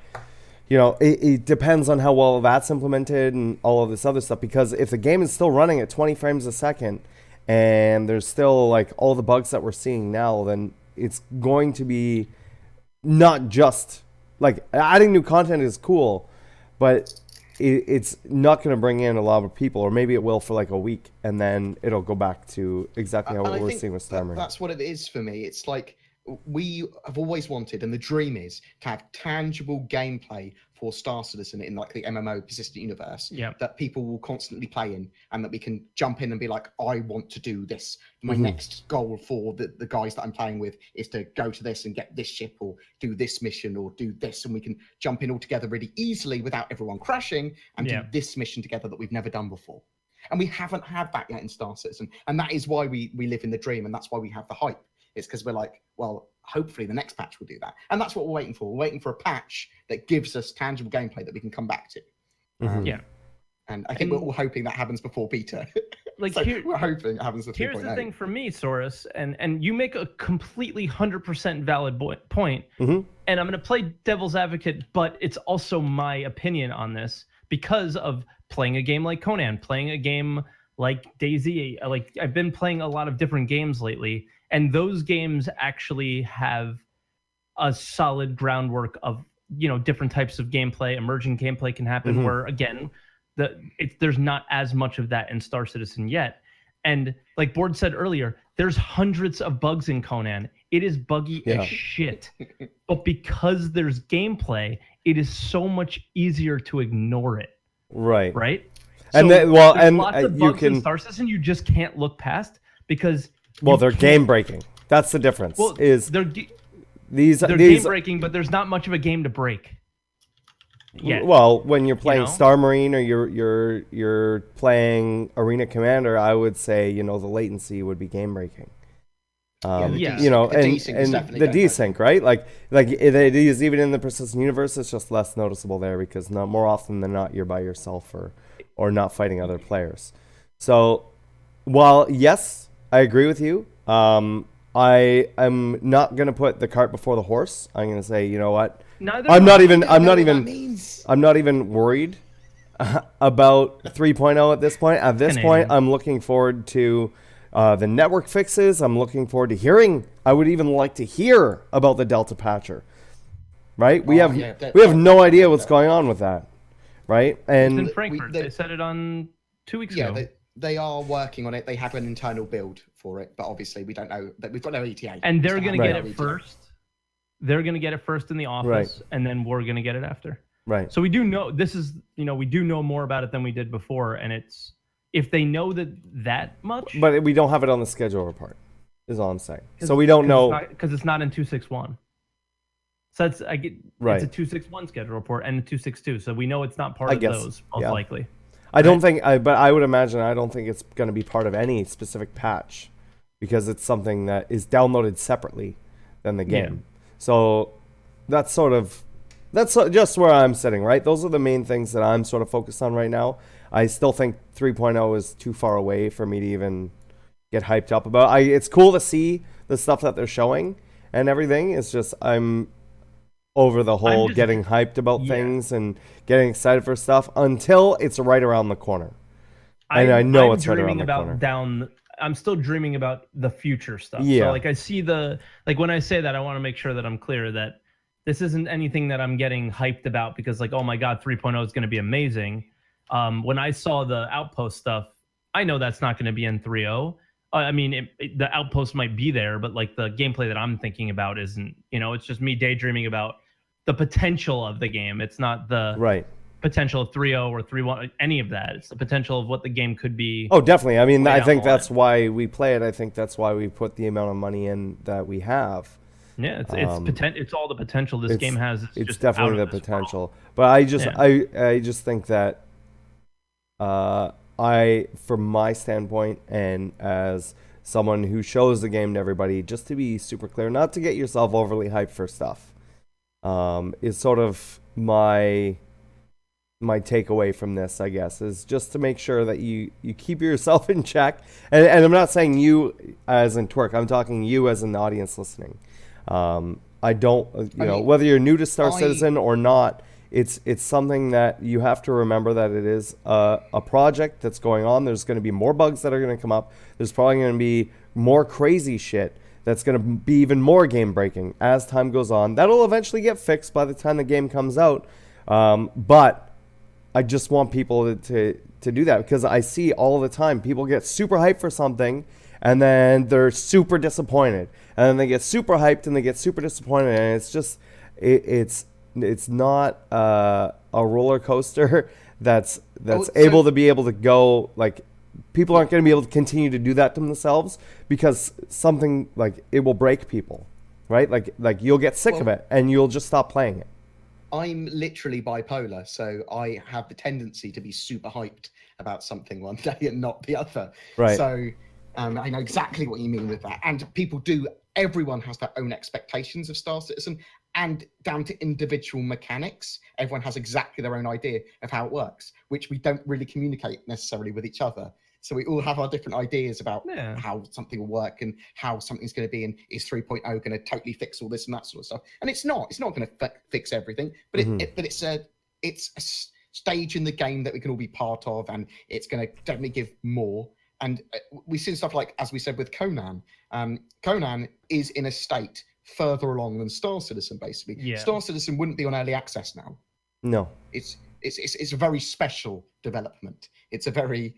you know, it depends on how well that's implemented and all of this other stuff, because if the game is still running at 20 frames a second and there's still like all the bugs that we're seeing now, then it's going to be not just like adding new content is cool, but it's not going to bring in a lot of people, or maybe it will for like a week and then it'll go back to exactly how we're seeing with Star Marine. That's what it is for me. It's like we have always wanted, and the dream is to have tangible gameplay for Star Citizen in like the MMO persistent universe that people will constantly play in, and that we can jump in and be like, I want to do this. My next goal for the guys that I'm playing with is to go to this and get this ship, or do this mission, or do this, and we can jump in all together really easily without everyone crashing and do this mission together that we've never done before. And we haven't had that yet in Star Citizen, and that is why we live in the dream, and that's why we have the hype. It's because we're like, well, hopefully the next patch will do that. And that's what we're waiting for. We're waiting for a patch that gives us tangible gameplay that we can come back to. Yeah. And I think we're all hoping that happens before beta. like So here, we're hoping it happens to 3.8. here's the thing for me, Saurus, and you make a completely 100% valid point, Mm-hmm. and I'm going to play devil's advocate, but it's also my opinion on this because of playing a game like Conan, playing a game like DayZ. Like I've been playing a lot of different games lately, and those games actually have a solid groundwork of, you know, different types of gameplay. Emerging gameplay can happen Mhm. where, again, there's not as much of that in Star Citizen yet. And like Board said earlier, there's hundreds of bugs in Conan. It is buggy Yeah. as shit. But because there's gameplay, it is so much easier to ignore it, Right. right? And So then, well, there's and lots of you bugs in can. Star Citizen you just can't look past because Well, you they're can't- game breaking. That's the difference. Well, is they're these game these breaking, but there's not much of a game to break. Yeah. well, when you're playing know? Star Marine or you're playing Arena Commander, I would say, you know, the latency would be game breaking. Yeah. You know, The and desync is definitely the game breaking. desync, right? Like it is even in the persistent universe. It's just less noticeable there because more often than not you're by yourself or not fighting other players. So, while yes, I agree with you. I am not gonna put the cart before the horse. I'm gonna say, you know what? Neither I'm am not I. even Means. I'm not even worried about 3.0 at this point. At this point, I'm looking forward to the network fixes. I'm looking forward to hearing. I would even like to hear about the Delta Patcher. Right? We have no idea what's going on with that. Right? It's And in Frankfurt. They said it on 2 weeks ago. They are working on it. They have an internal build for it, but obviously we don't know that we've got no ETA. And they're going to get it ETA. first. They're going to get it first in the office, Right. and then we're going to get it after. right. So we do know this is, you know, we do know more about it than we did before, and it's if they know that much. But we don't have it on the schedule report. Is all I'm saying. So we don't know. Because it's not in 261. So it's Right. it's a 261 schedule report and a 262. So we know it's not part of those, most likely. I don't think, but I would imagine I don't think it's going to be part of any specific patch because it's something that is downloaded separately than the game. So that's just where I'm sitting, right? Those are the main things that I'm sort of focused on right now. I still think 3.0 is too far away for me to even get hyped up about. It's cool to see the stuff that they're showing and everything. It's just I'm over the whole getting hyped about things and getting excited for stuff until it's right around the corner. And I know it's right around the corner. I'm still dreaming about the future stuff. Yeah. So like I see when I say that, I want to make sure that I'm clear that this isn't anything that I'm getting hyped about because like, oh my God, 3.0 is going to be amazing. When I saw the Outpost stuff, I know that's not going to be in 3.0. I mean, the Outpost might be there, but like the gameplay that I'm thinking about isn't, you know, it's just me daydreaming about the potential of the game. It's not the potential of 3.0 or 3.1, any of that. It's the potential of what the game could be. Oh, definitely. I mean, I think that's why we play it. I think that's why we put the amount of money in that we have. Yeah, it's all the potential this game has. It's just definitely the potential. But I just think that from my standpoint and as someone who shows the game to everybody, just to be super clear, not to get yourself overly hyped for stuff, is sort of my takeaway from this, I guess, is just to make sure that you keep yourself in check. And I'm not saying you as in Twerk, I'm talking you as an audience listening. I don't, whether you're new to Star Citizen or not, it's something that you have to remember that it is a project that's going on. There's going to be more bugs that are going to come up. There's probably going to be more crazy shit that's going to be even more game breaking as time goes on. That'll eventually get fixed by the time the game comes out. But I just want people to do that because I see all the time people get super hyped for something and then they're super disappointed. And then they get super hyped and they get super disappointed. And it's just, it's not a roller coaster that's able to go, like, people aren't going to be able to continue to do that to themselves because something like it will break people, right? Like you'll get sick of it and you'll just stop playing it. I'm literally bipolar, so I have the tendency to be super hyped about something one day and not the other. Right. So I know exactly what you mean with that. And everyone has their own expectations of Star Citizen and down to individual mechanics. Everyone has exactly their own idea of how it works, which we don't really communicate necessarily with each other. So we all have our different ideas about Yeah. how something will work and how something's going to be, and is 3.0 going to totally fix all this and that sort of stuff. And it's not. It's not going to fix everything, but it's a stage in the game that we can all be part of, and it's going to definitely give more. And we've seen stuff like, as we said with Conan. Conan is in a state further along than Star Citizen, basically. Yeah. Star Citizen wouldn't be on early access now. No. It's a very special development. It's a very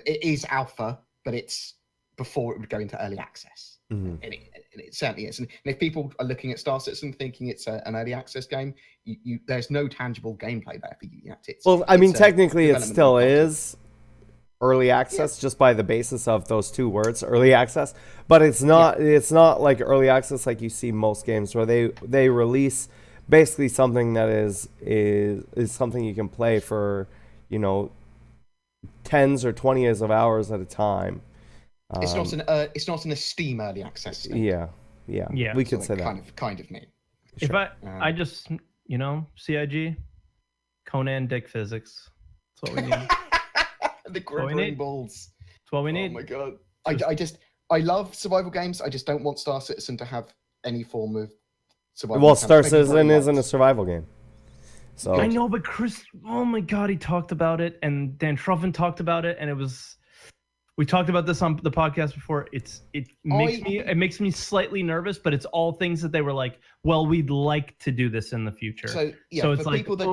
it is alpha, but it's before it would go into early access. And it certainly is. And if people are looking at Star Citizen thinking it's an early access game, there's no tangible gameplay there for you yet. Well, I mean, technically it still is early access, just by the basis of those two words, early access. But it's not. It's not like early access like you see most games where they release basically something that is something you can play for, you know, tens or 20s of hours at a time. It's not an Steam early access thing. Yeah. We could say that. Kind of neat. If I just, you know, CIG, Conan dick physics. That's what we need. The quivering balls. That's what we need. Oh my god. I love survival games. I just don't want Star Citizen to have any form of survival. Well, Star Citizen isn't a survival game. So I know, but Chris, oh my god, he talked about it, and Dan Truffin talked about it, and it was. We talked about this on the podcast before. It makes me slightly nervous, but it's all things that they were like, well, we'd like to do this in the future. So yeah, so it's for like, people that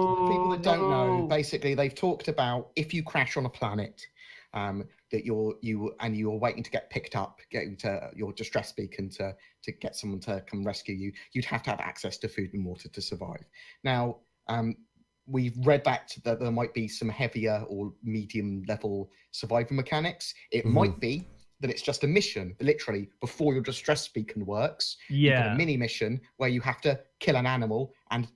don't know, basically they've talked about if you crash on a planet, that you're waiting to get picked up, getting to your distress beacon to get someone to come rescue you, you'd have to have access to food and water to survive. Now, we've read that there might be some heavier or medium level survival mechanics. It might be that it's just a mission, literally, before your distress beacon works. You've got a mini mission where you have to kill an animal and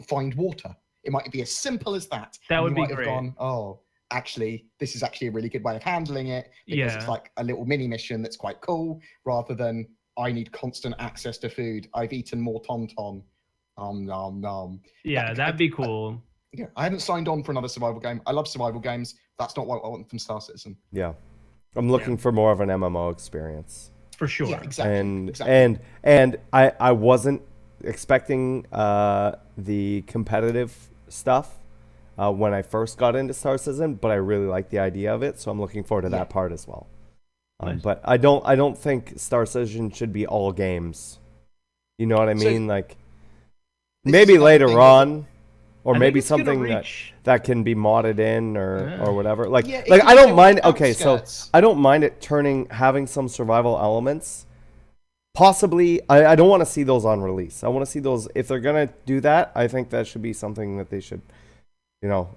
find water. It might be as simple as that. That would be great. great. Have gone, actually, this is actually a really good way of handling it, because it's like a little mini mission that's quite cool, rather than I need constant access to food. I've eaten more Tom. Yeah, that'd be cool. Yeah, I haven't signed on for another survival game. I love survival games. That's not what I want from Star Citizen. Yeah, I'm looking for more of an MMO experience. For sure. Yeah, exactly. And I wasn't expecting the competitive stuff when I first got into Star Citizen, but I really like the idea of it, so I'm looking forward to that part as well. Nice. But I don't think Star Citizen should be all games. You know what I mean? Like maybe later on. Or maybe something that can be modded in or whatever. Like I don't mind. Okay, so I don't mind it having some survival elements. Possibly, I don't want to see those on release. I want to see those, if they're gonna do that. I think that should be something that they should, you know,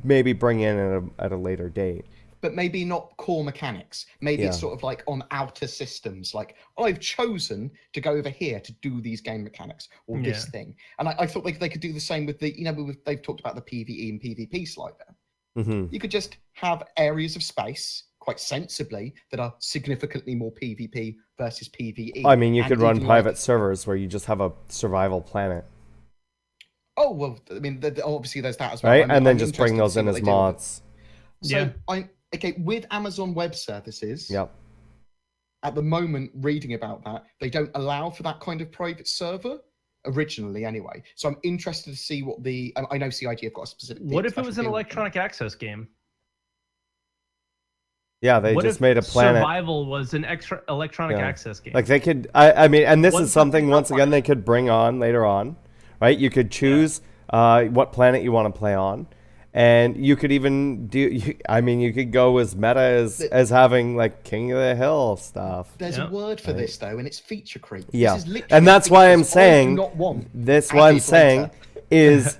maybe bring in at a later date. But maybe not core mechanics. Maybe it's sort of like on outer systems. Like, I've chosen to go over here to do these game mechanics or this thing. And I thought they could do the same with the, you know, they've talked about the PvE and PvP slide there. You could just have areas of space, quite sensibly, that are significantly more PvP versus PvE. I mean, you could run private servers where you just have a survival planet. Oh, well, I mean, obviously there's that as well. Right? And then just bring those in as mods. So okay, with Amazon Web Services, at the moment, reading about that, they don't allow for that kind of private server, originally anyway. So I'm interested to see what I know CIG have got a specific... What if it was an electronic access game? Yeah, they just made a planet. Survival was an extra electronic access game. Like they could, I mean, and this is something, once again, they could bring on later on, right? You could choose what planet you want to play on. And you could even you could go as meta as having like King of the Hill stuff. There's a word for this though, and it's feature creep. Yeah, and that's why I'm saying is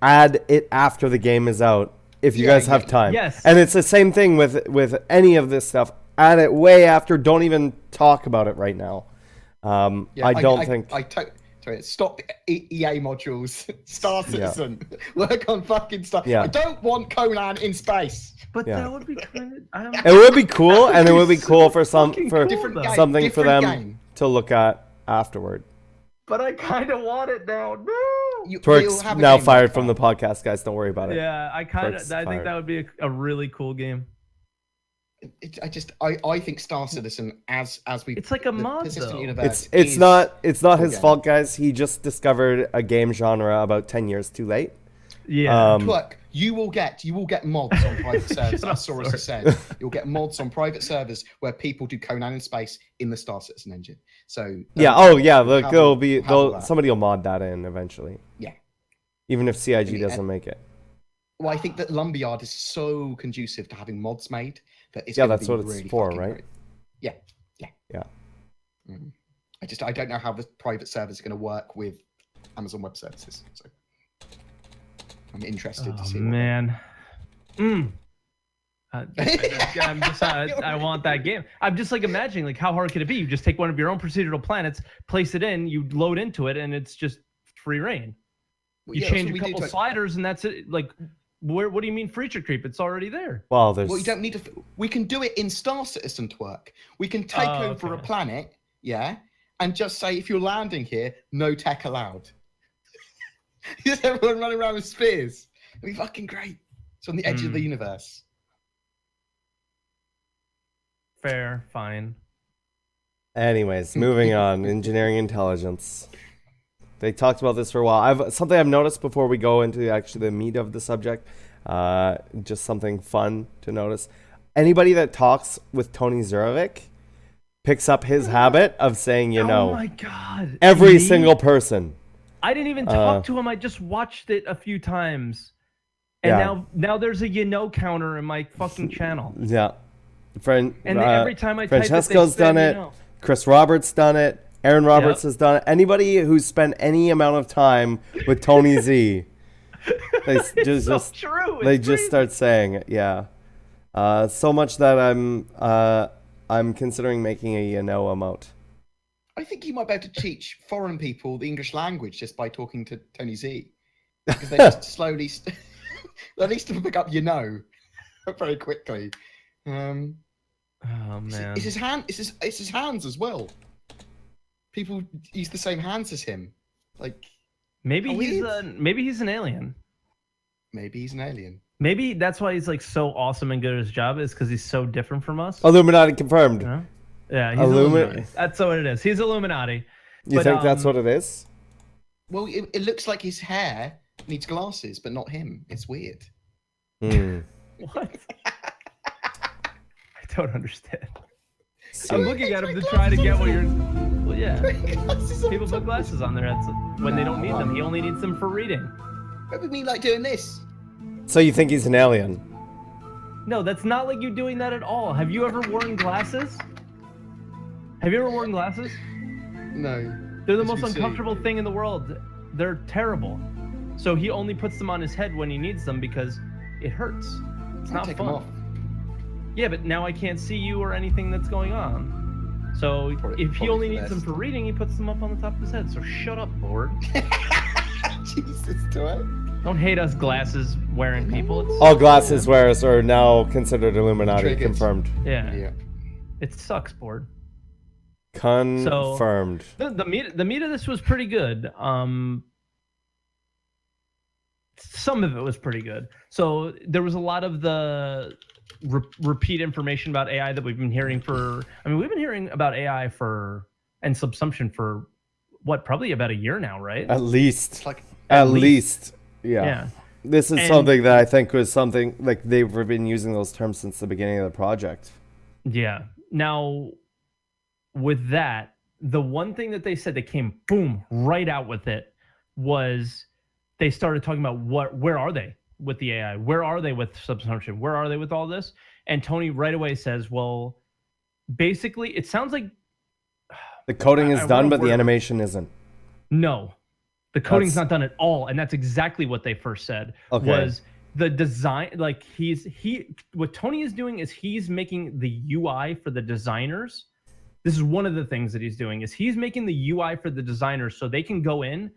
add it after the game is out if you guys have time. Yes. And it's the same thing with any of this stuff. Add it way after. Don't even talk about it right now. Stop EA modules. Star Citizen. Work on fucking stuff. I don't want Conan in space. But that would be kind of... It would be cool, and it would be cool for something for them to look at afterward. But I kind of want it now. No. Twerk's now fired from the podcast, guys. Don't worry about it. Yeah, I think that would be a really cool game. I think Star Citizen as we It's like a mod, persistent though. universe. It's not his game. fault, guys. He just discovered a game genre about 10 years too late. Yeah. Look, you will get mods on private servers. As Saurus has said, you'll get mods on private servers where people do Conan in space in the Star Citizen engine. So Yeah. Oh, yeah. Look, somebody will mod that in eventually. Yeah. Even if CIG doesn't make it. Well, I think that Lumberyard is so conducive to having mods made that it's that's what it's for, right? Great. Yeah. I don't know how the private servers are going to work with Amazon Web Services. So I'm interested to see. Man. I want that game. I'm just like imagining like how hard could it be? You just take one of your own procedural planets, place it in, you load into it, and it's just free reign. You change a couple sliders, and that's it. Like, what do you mean feature creep? It's already there. Well, you don't need to. We can do it in Star Citizen to work. We can take over a planet, and just say if you're landing here, no tech allowed. Just everyone running around with spears. It'd be fucking great. It's on the edge of the universe. Fair, fine. Anyways, moving on. Engineering intelligence. They talked about this for a while. Something I've noticed before we go into actually the meat of the subject. Just something fun to notice. Anybody that talks with Tony Zurovic picks up his habit of saying, oh my God. Every single person. I didn't even talk to him. I just watched it a few times. And now there's a counter in my fucking channel. Yeah. Every time I type Francesco's done it. Chris Roberts done it. Aaron Roberts has done it. Anybody who's spent any amount of time with Tony Z, they just start saying it. Yeah. So much that I'm considering making a emote. I think you might be able to teach foreign people the English language just by talking to Tony Z, because they just slowly, at least to pick up very quickly. Oh man, it's his hand. It's his hands as well. People use the same hands as him. Like maybe he's an alien. Maybe he's an alien. Maybe that's why he's like so awesome and good at his job, is because he's so different from us. Illuminati confirmed. Yeah, he's Illuminati. That's what it is. He's Illuminati. You think that's what it is? Well, it looks like his hair needs glasses, but not him. It's weird. What? I don't understand. I'm looking at him to try to get what you're... Well, yeah. People put glasses on their heads when they don't need them. He only needs them for reading. What do you mean like doing this? So you think he's an alien? No, that's not like you doing that at all. Have you ever worn glasses? Have you ever worn glasses? No. They're the most uncomfortable thing in the world. They're terrible. So he only puts them on his head when he needs them because it hurts. It's not fun. Them off. Yeah, but now I can't see you or anything that's going on. So if he only needs them for reading, he puts them up on the top of his head. So shut up, Bored. Jesus, do it. Don't hate us glasses wearing people. All glasses wearers are now considered Illuminati. Confirmed. Yeah. It sucks, Bored. Confirmed. So, the meat of this was pretty good. Some of it was pretty good. So there was a lot of the repeat information about AI that we've been hearing we've been hearing about AI and subsumption for what, probably about a year now, right? At least. At least. Yeah. This is something that I think was something like they've been using those terms since the beginning of the project. Yeah. Now, with that, the one thing that they said that came boom right out with it was they started talking about where are they with the AI? Where are they with subsumption? Where are they with all this? And Tony right away says, well, basically, it sounds like the coding is done, but the animation isn't. No, the coding's not done at all. And that's exactly what they first said was the design. Like what Tony is doing is he's making the UI for the designers. This is one of the things that he's doing is he's making the UI for the designers so they can go in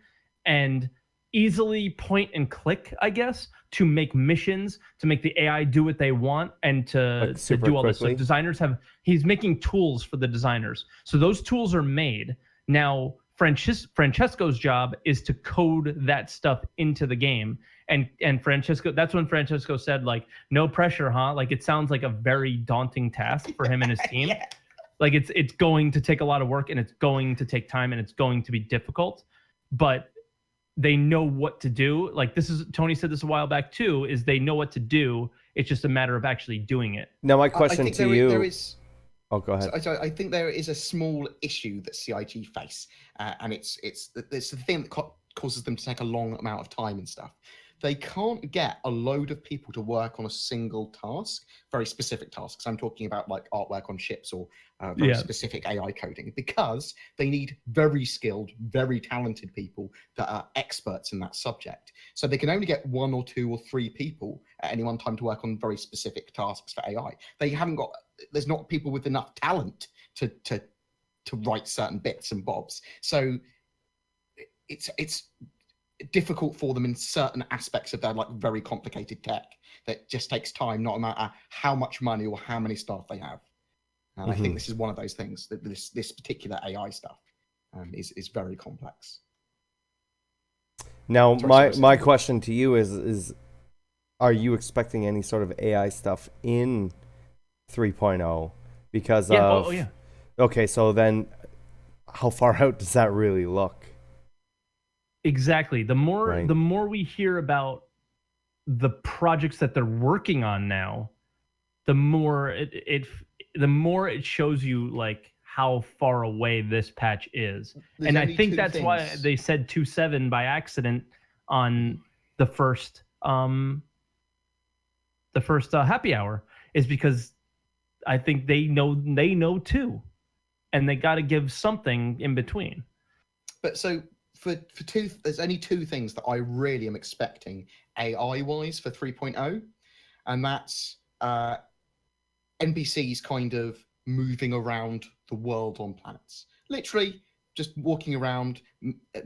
and easily point and click, I guess, to make missions, to make the AI do what they want, and to do all this. So he's making tools for the designers. So those tools are made. Now, Francesco's job is to code that stuff into the game. And Francesco, that's when Francesco said, like, no pressure, huh? Like, it sounds like a very daunting task for him and his team. Yeah. Like, it's going to take a lot of work, and it's going to take time, and it's going to be difficult, but they know what to do. Like, Tony said this a while back too, is they know what to do. It's just a matter of actually doing it. Now, my question to you. There is. Oh, go ahead. So I think there is a small issue that CIG face, and it's the thing that causes them to take a long amount of time and stuff. They can't get a load of people to work on a single task, very specific tasks. I'm talking about like artwork on ships or very specific AI coding, because they need very skilled, very talented people that are experts in that subject. So they can only get 1 or 2 or 3 people at any one time to work on very specific tasks for AI. There's not people with enough talent to write certain bits and bobs. So it's difficult for them in certain aspects of their like very complicated tech that just takes time, not matter how much money or how many staff they have. And I think this is one of those things, that this particular AI stuff is very complex. Now, my question to you is are you expecting any sort of AI stuff in 3.0 because of okay, so then how far out does that really look? Exactly. The more we hear about the projects that they're working on now, the more it shows you like how far away this patch is. And I think that's why they said 2.7 by accident on the first happy hour, is because I think they know too, and they got to give something in between. But so for there's only 2 things that I really am expecting AI wise for 3.0, and that's NPCs kind of moving around the world on planets, literally just walking around,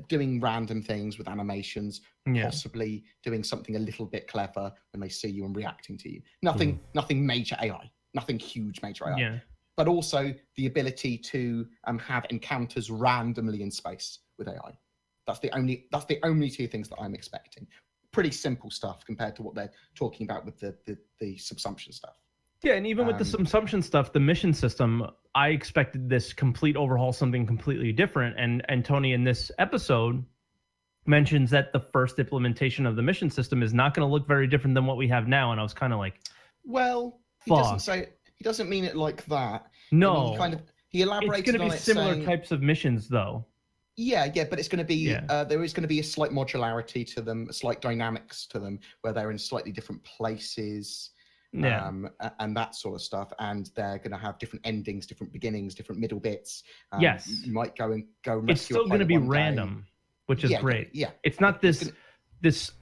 doing random things with animations, possibly doing something a little bit clever when they see you and reacting to you. Nothing major AI, nothing huge major AI. Yeah. But also the ability to have encounters randomly in space with AI. That's the only 2 things that I'm expecting. Pretty simple stuff compared to what they're talking about with the subsumption stuff. Yeah, and even with the subsumption stuff, the mission system, I expected this complete overhaul, something completely different. And Tony in this episode mentions that the first implementation of the mission system is not going to look very different than what we have now. And I was kind of like, well, he doesn't mean it like that. No, I mean, he elaborated it's going to be similar types of missions though. Yeah, but it's going to be there is going to be a slight modularity to them, a slight dynamics to them, where they're in slightly different places, and that sort of stuff. And they're going to have different endings, different beginnings, different middle bits. Yes, you might go and it's still going to be random, which is great. Yeah, it's not this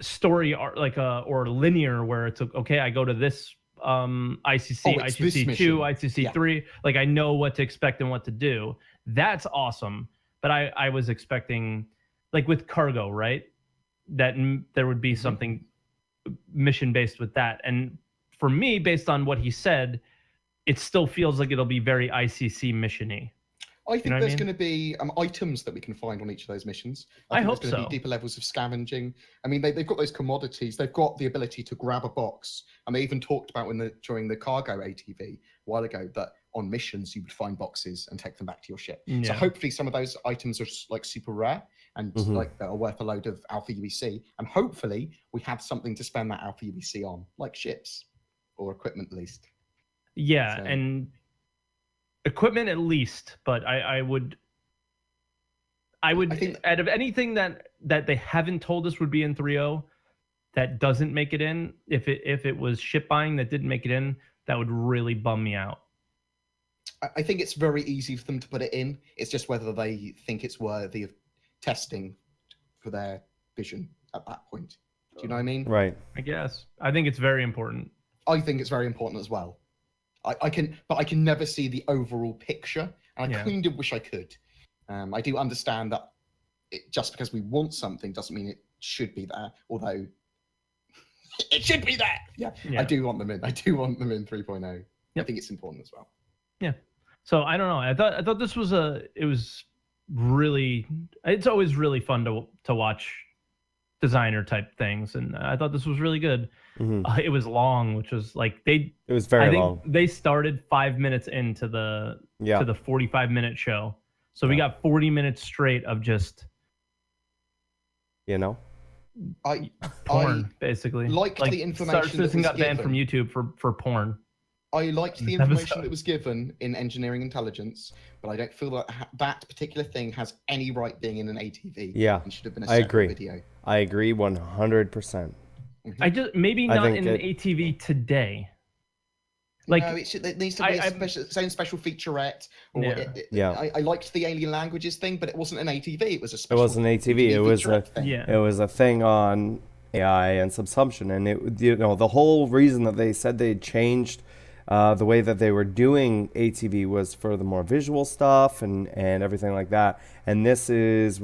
story or linear where it's okay. I go to this ICC, ICC 2, ICC 3. Like I know what to expect and what to do. That's awesome. But I was expecting, like with cargo, right, that there would be something mission-based with that. And for me, based on what he said, it still feels like it'll be very ICC mission-y. I think there's going to be items that we can find on each of those missions. I hope there's going to be deeper levels of scavenging. I mean, they've got those commodities. They've got the ability to grab a box. And they even talked about during the cargo ATV a while ago that on missions you would find boxes and take them back to your ship. So hopefully some of those items are like super rare and like that are worth a load of alpha UEC. And hopefully we have something to spend that alpha UEC on, like ships or equipment at least. Yeah, and equipment at least, but I would think out of anything that they haven't told us would be in 3.0 that doesn't make it in, if it was ship buying that didn't make it in, that would really bum me out. I think it's very easy for them to put it in. It's just whether they think it's worthy of testing for their vision at that point. Do you know what I mean? Right. I guess. I think it's very important. I think it's very important as well. I can never see the overall picture, and I kind of wish I could. I do understand that just because we want something doesn't mean it should be there, although it should be there. Yeah. I do want them in. I do want them in 3.0. Yep. I think it's important as well. Yeah. So I don't know. I thought this was it's always really fun to watch designer type things, and I thought this was really good. It was long, which was like It was very I think long. they started 5 minutes into the 45-minute show, so we got 40 minutes straight of just porn, basically. Liked like the information Star Citizen that got was banned given. from YouTube for porn. I liked the information that was given in engineering intelligence, but I don't feel that that particular thing has any right being in an ATV. Yeah, and should have been a I separate agree. video. I agree 100%. I just maybe not in an ATV today. Like, no, it needs to be its own special featurette. I liked the alien languages thing, but it wasn't an ATV. It was a special. It wasn't an ATV. It was a thing. It was a thing on AI and subsumption, and the whole reason that they said they changed the way that they were doing ATV was for the more visual stuff and everything like that. And this is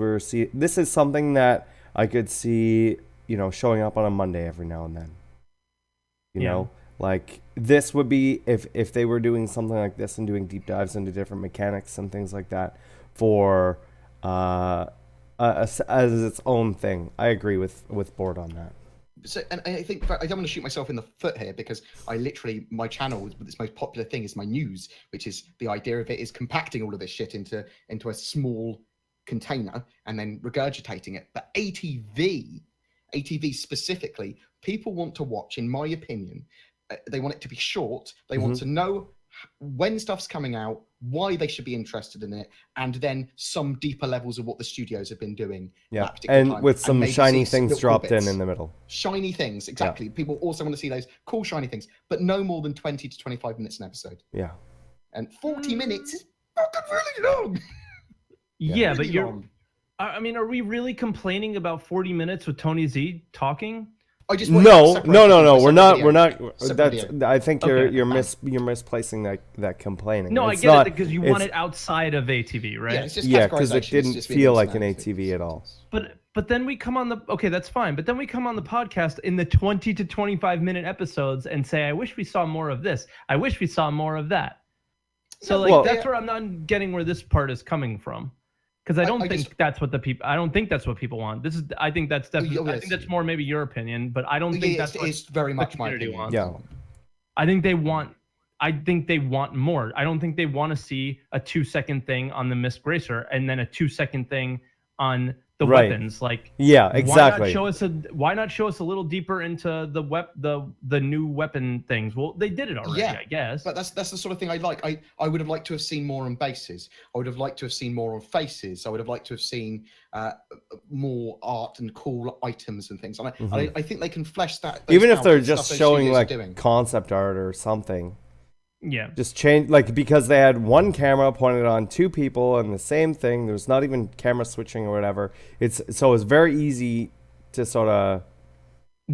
something that I could see, showing up on a Monday every now and then. You know, like this would be if they were doing something like this and doing deep dives into different mechanics and things like that for as its own thing. I agree with Bored on that. So, and I think I don't want to shoot myself in the foot here, because my channel, its most popular thing is my news, which is the idea of it is compacting all of this shit into a small container and then regurgitating it. But ATV specifically, people want to watch, in my opinion, they want it to be short. They want to know when stuff's coming out, why they should be interested in it, and then some deeper levels of what the studios have been doing. Yeah, that particular time, with some shiny things dropped bits. in the middle. Shiny things, exactly. Yeah. People also want to see those cool shiny things, but no more than 20 to 25 minutes an episode. Yeah. And 40 minutes is fucking really long. Yeah, really but you're... long. I mean, are we really complaining about 40 minutes with Tony Z talking? No. We're not. I think you're misplacing that complaining. No, it's I get it, because you want it outside of ATV, right? Yeah, it's just because it didn't feel like an ATV at all. But then we come on that's fine. But then we come on the podcast in the 20 to 25 minute episodes and say, I wish we saw more of this. I wish we saw more of that. So that's where I'm not getting where this part is coming from. Because I don't think that's what people want. I think that's definitely. I think that's more maybe your opinion, but I don't think that's what it's very much the my community opinion. wants. Yeah. I think they want more. I don't think they want to see a 2-second thing on the Mist Bracer and then a 2-second thing on the weapons. Like, yeah, exactly. Why not show us a little deeper into the new weapon things? Well, they did it already, I guess. But that's the sort of thing I like. I would have liked to have seen more on bases. I would have liked to have seen more on faces. I would have liked to have seen more art and cool items and things. And I think they can flesh that. Even if they're just showing like concept art or something. Yeah. Just change, like, because they had one camera pointed on two people and the same thing. There's not even camera switching or whatever. It's very easy to sort of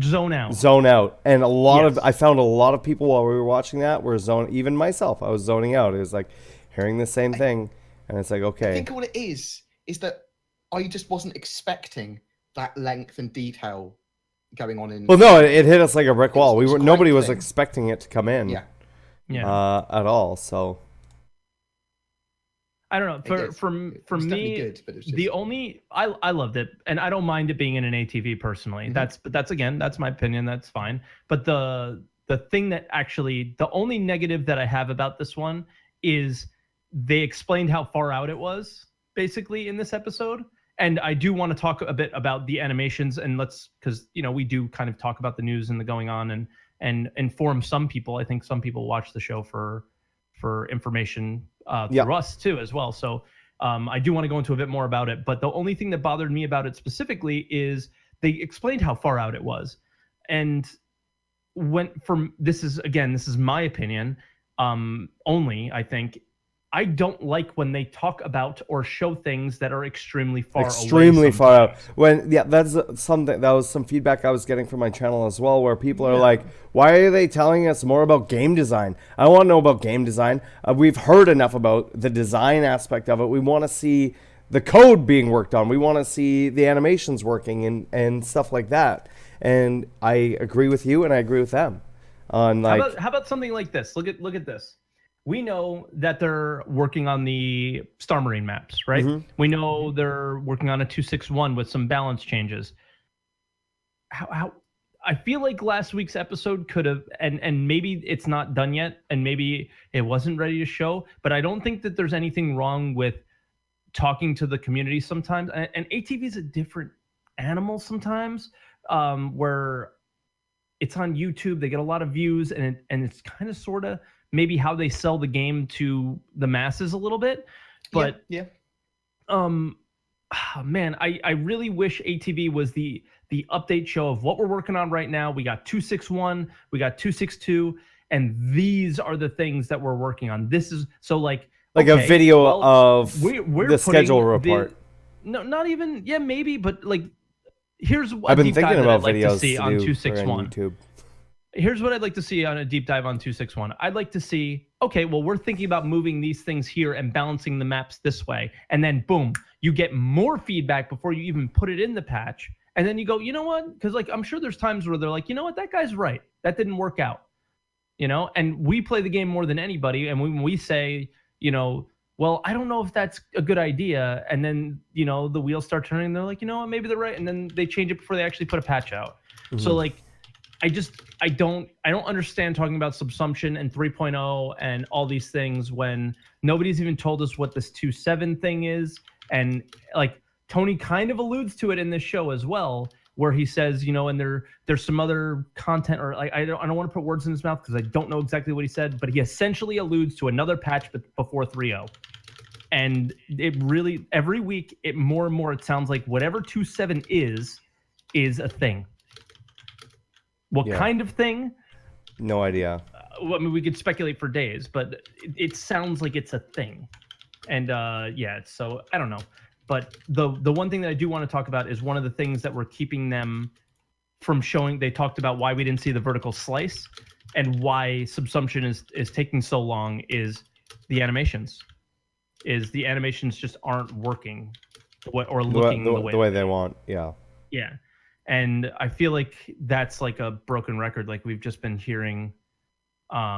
zone out. And I found a lot of people while we were watching that were even myself, I was zoning out. It was like hearing the same thing, and it's like, okay. I think what it is that I just wasn't expecting that length and detail going on in. Well, no, it hit us like a brick wall. Nobody was expecting it to come in. Yeah. At all. So I don't know. For me, good, but it's just... I loved it, and I don't mind it being in an ATV personally. Mm-hmm. That's my opinion. That's fine. But the thing that actually, the only negative that I have about this one is they explained how far out it was basically in this episode. And I do want to talk a bit about the animations, and because we do kind of talk about the news and the going on and inform some people. I think some people watch the show for information through us too as well. So I do want to go into a bit more about it. But the only thing that bothered me about it specifically is they explained how far out it was. And this is my opinion only, I think. I don't like when they talk about or show things that are extremely far out. That's something that was some feedback I was getting from my channel as well, where people are like, why are they telling us more about game design? I don't want to know about game design. We've heard enough about the design aspect of it. We want to see the code being worked on. We want to see the animations working and stuff like that. And I agree with you, and I agree with them on like. How about something like this? Look at this. We know that they're working on the Star Marine maps, right? Mm-hmm. We know they're working on a 261 with some balance changes. how I feel like last week's episode could have, and maybe it's not done yet, and maybe it wasn't ready to show, but I don't think that there's anything wrong with talking to the community sometimes. And ATV is a different animal sometimes, where it's on YouTube, they get a lot of views, and it's kind of sort of maybe how they sell the game to the masses a little bit. But yeah. Man, I really wish ATV was the update show of what we're working on right now. We got 261, we got 262, and these are the things that we're working on. This is so like a video of we're the schedule report. No, not even, yeah, maybe, but like here's what I've been thinking about like videos to see on 261. YouTube. Here's what I'd like to see on a deep dive on 261. I'd like to see, okay, well, we're thinking about moving these things here and balancing the maps this way. And then boom, you get more feedback before you even put it in the patch. And then you go, you know what? Because like I'm sure there's times where they're like, you know what, that guy's right. That didn't work out. You know, and we play the game more than anybody. And when we say, you know, well, I don't know if that's a good idea. And then, you know, the wheels start turning and they're like, you know what, maybe they're right. And then they change it before they actually put a patch out. Mm-hmm. So like, I don't understand talking about subsumption and 3.0 and all these things when nobody's even told us what this 2.7 thing is. And like Tony kind of alludes to it in this show as well, where he says, you know, and there's some other content, or like I don't want to put words in his mouth because I don't know exactly what he said, but he essentially alludes to another patch before 3.0. And it really, every week, it more and more, it sounds like whatever 2.7 is a thing. What kind of thing? No idea. Well, I mean, we could speculate for days, but it sounds like it's a thing. And yeah, so I don't know. But the one thing that I do want to talk about is one of the things that were keeping them from showing. They talked about why we didn't see the vertical slice and why subsumption is taking so long is the animations. Is the animations just aren't working or looking the way they want. Yeah. Yeah. And I feel like that's like a broken record. Like we've just been hearing that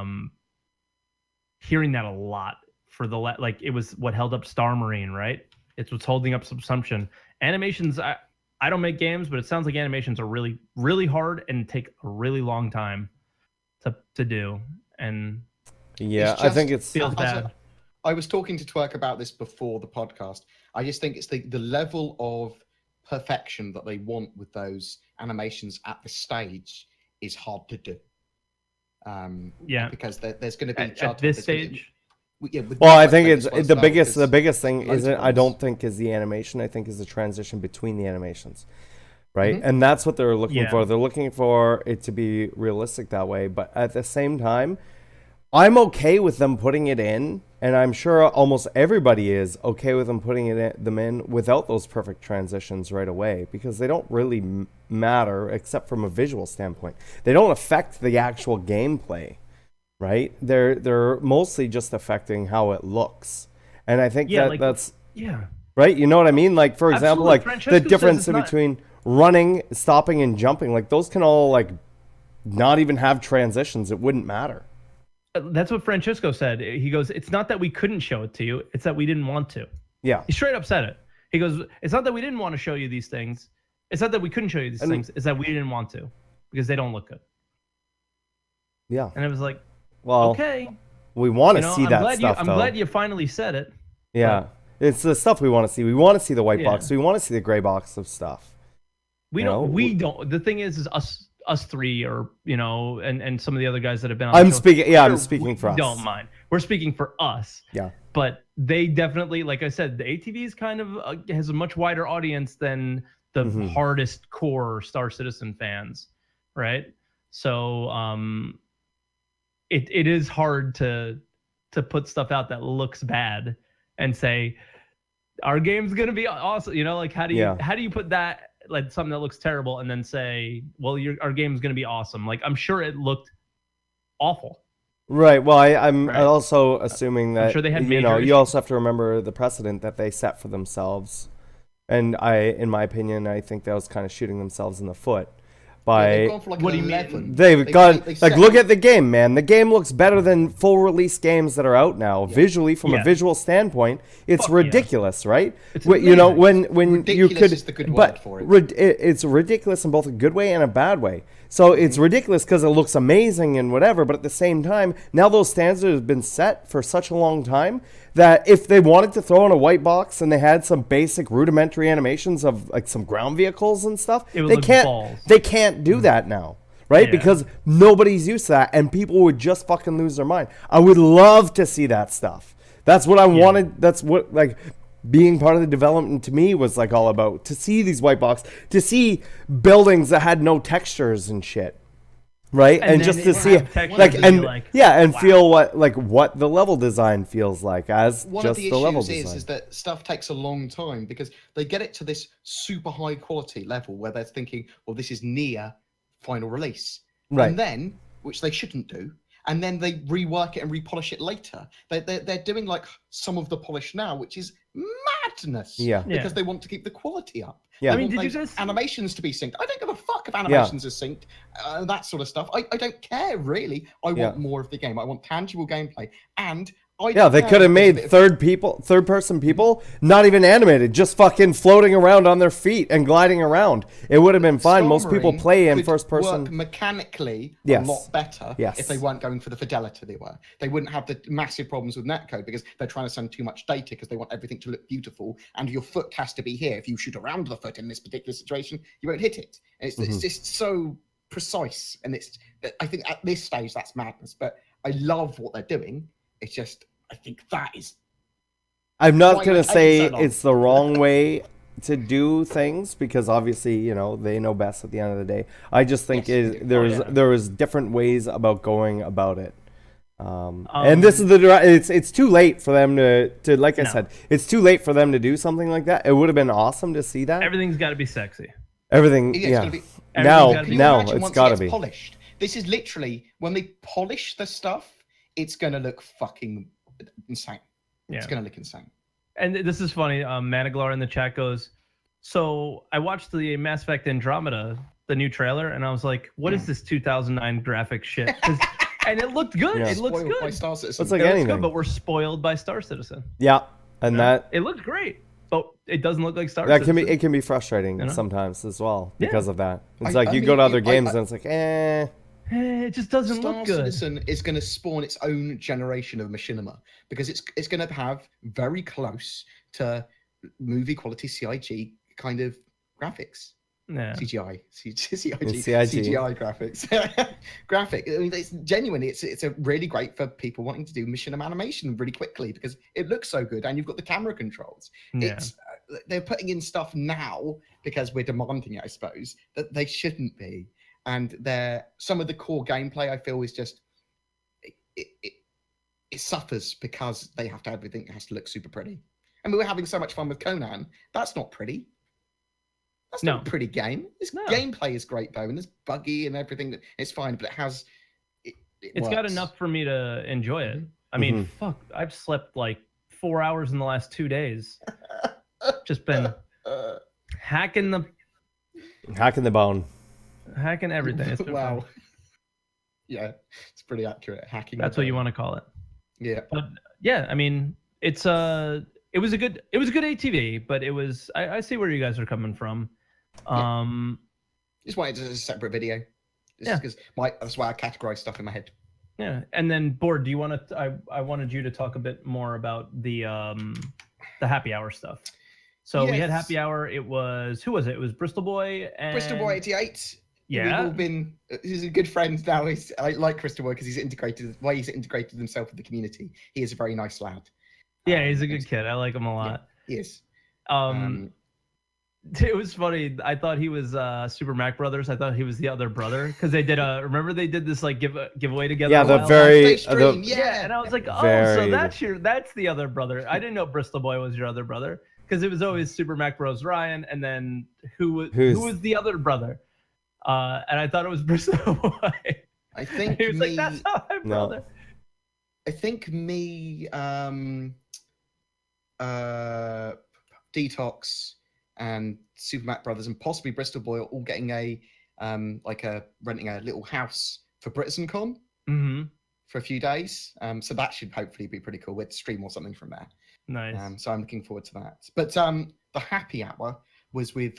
a lot for the like it was what held up Star Marine, right? It's what's holding up subsumption. Animations, I don't make games, but it sounds like animations are really, really hard and take a really long time to do. And yeah, I think it feels bad. I was talking to Twerk about this before the podcast. I just think it's the level of perfection that they want with those animations at this stage is hard to do. Because there's going to be at this stage. Well, I think it's the biggest thing isn't. I don't think is the animation. I think is the transition between the animations, right? Mm-hmm. And that's what they're looking for. They're looking for it to be realistic that way. But at the same time, I'm okay with them putting it in, and I'm sure almost everybody is okay with them putting them in without those perfect transitions right away, because they don't really matter except from a visual standpoint. They don't affect the actual gameplay, right? They're mostly just affecting how it looks, and I think that's right. You know what I mean? Like for example, like the difference between running, stopping, and jumping, like those can all like not even have transitions. It wouldn't matter. That's what Francisco said. He goes, it's not that we couldn't show it to you. It's that we didn't want to. Yeah. He straight up said it. He goes, it's not that we didn't want to show you these things. It's not that we couldn't show you these things. It's that we didn't want to because they don't look good. Yeah. And it was like, well, okay. We want to see that stuff, I'm glad you finally said it. Yeah. It's the stuff we want to see. We want to see the white box. We want to see the gray box of stuff. We don't. The thing is us three, or and some of the other guys that have been on I'm speaking for us. Don't mind. We're speaking for us. Yeah. But they definitely, like I said, the ATV is kind of has a much wider audience than the hardest core Star Citizen fans, right? So it is hard to put stuff out that looks bad and say our game's gonna be awesome. Like how do you put that, like something that looks terrible, and then say, well, our game's going to be awesome? Like, I'm sure it looked awful. Right. Well, I'm also assuming that, I'm sure they had you also have to remember the precedent that they set for themselves. And in my opinion, I think that was kind of shooting themselves in the foot. by they've gone for like What an do you mean? 11. they've They- got they like set- look at the game, man. The game looks better than full release games that are out now. Visually, from Yeah. a visual standpoint, it's Fuck yeah. ridiculous, right? It's You know, amazing. when you Ridiculous could, is the good but word for it. It's ridiculous in both a good way and a bad way. So it's ridiculous because it looks amazing and whatever, but at the same time, now those standards have been set for such a long time that if they wanted to throw in a white box and they had some basic rudimentary animations of like some ground vehicles and stuff, It would they look can't. balls. They can't do that now, right? Yeah. Because nobody's used to that, and people would just fucking lose their mind. I would love to see that stuff. That's what I wanted. That's what like being part of the development to me was like all about. To see these white box, to see buildings that had no textures and shit, right? And then just it to have see textures like and and be like, and wow. feel what the level design feels like as One just of the the level issues design. is that stuff takes a long time because they get it to this super high quality level where they're thinking, well, this is near final release. Right. And then, which they shouldn't do, and then they rework it and repolish it later. They're doing like some of the polish now, which is madness. Yeah. Yeah. Because they want to keep the quality up. Yeah. They I mean, want did you those guys- animations to be synced? I don't give a fuck if animations are synced, that sort of stuff. I don't care really. I want more of the game. I want tangible gameplay. And Yeah, they could have made third person people not even animated, just fucking floating around on their feet and gliding around. It would have been fine. Most people Starmarine play in could first person. work mechanically Yes. a lot better Yes. if they weren't going for the fidelity they were. They wouldn't have the massive problems with netcode because they're trying to send too much data because they want everything to look beautiful and your foot has to be here. If you shoot around the foot in this particular situation, you won't hit it. And it's just so precise. And I think at this stage that's madness. But I love what they're doing. It's just I think that is. I'm not why going my to say tape's so long. it's the wrong way to do things because obviously, you know, they know best at the end of the day. I just think Yes, they do. there is different ways about going about it. And this is it's too late for them to like I said, it's too late for them to do something like that. It would have been awesome to see that. Everything's got to be sexy. Everything, It's yeah. gonna be- Now, Can you now imagine it's once it got to gets be. polished. This is literally when they polish the stuff, it's gonna look fucking insane. Yeah. It's gonna look insane. And this is funny. Maniglar in the chat goes, so I watched the Mass Effect Andromeda, the new trailer, and I was like, what is this 2009 graphic shit? And it looked good. Yeah. It looks Spoiled by good. Star Citizen. It's like It looks anything. good, but we're spoiled by Star Citizen. Yeah, and It looks great, but it doesn't look like Star that Citizen. it can be frustrating You know? sometimes as well Yeah. because of that. It's I like you mean, go to other I- games and it's like, It just doesn't Star look good. Citizen is going to spawn its own generation of machinima because it's going to have very close to movie quality CIG kind of graphics. Yeah. CGI, CIG, CIG. CGI graphics, graphic. I mean, it's genuinely, it's a really great for people wanting to do machinima animation really quickly because it looks so good, and you've got the camera controls. Yeah. It's they're putting in stuff now because we're demanding it, I suppose, that they shouldn't be, and they're some of the core gameplay I feel is just it suffers because they have to everything has to look super pretty. I mean, we're having so much fun with Conan. That's not pretty. That's not a pretty game. This gameplay is great though, and it's buggy and everything. It's fine, but it has. It's got works. enough for me to enjoy it. I mean, fuck, I've slept like 4 hours in the last 2 days. Just been hacking the bone. hacking everything. It's been Wow. fun. Yeah, it's pretty accurate. Hacking. That's what you want to call it. Yeah. But yeah, I mean, it was a good ATV, but it was I see where you guys are coming from. Just wanted to do a separate video. Yeah. Because that's why I categorize stuff in my head. Yeah, and then Bored, do you want to? I wanted you to talk a bit more about the happy hour stuff. So we had Yes. happy hour. It was who was it? It was Bristol Boy and Bristol Boy 88. Yeah. We've all been. He's a good friend now. I like Bristol Boy because he's integrated himself with the community. He is a very nice lad. Yeah, he's a good kid. I like him a lot. He is. It was funny. I thought he was Super Mac Brothers. I thought he was the other brother because they did remember they did this like giveaway together. Yeah, a the while very back? stream, Yeah, and I was like, oh, so Very- that's the other brother. I didn't know Bristol Boy was your other brother because it was always Super Mac Bros Ryan, and then who was the other brother? And I thought it was Bristol Boy. I think He was like, that's not my brother. I think me, Detox, and Super Mac Brothers, and possibly Bristol Boy are all getting a renting a little house for BritainCon Mm-hmm. for a few days. So that should hopefully be pretty cool. We'd stream or something from there. Nice. So I'm looking forward to that. But the happy hour was with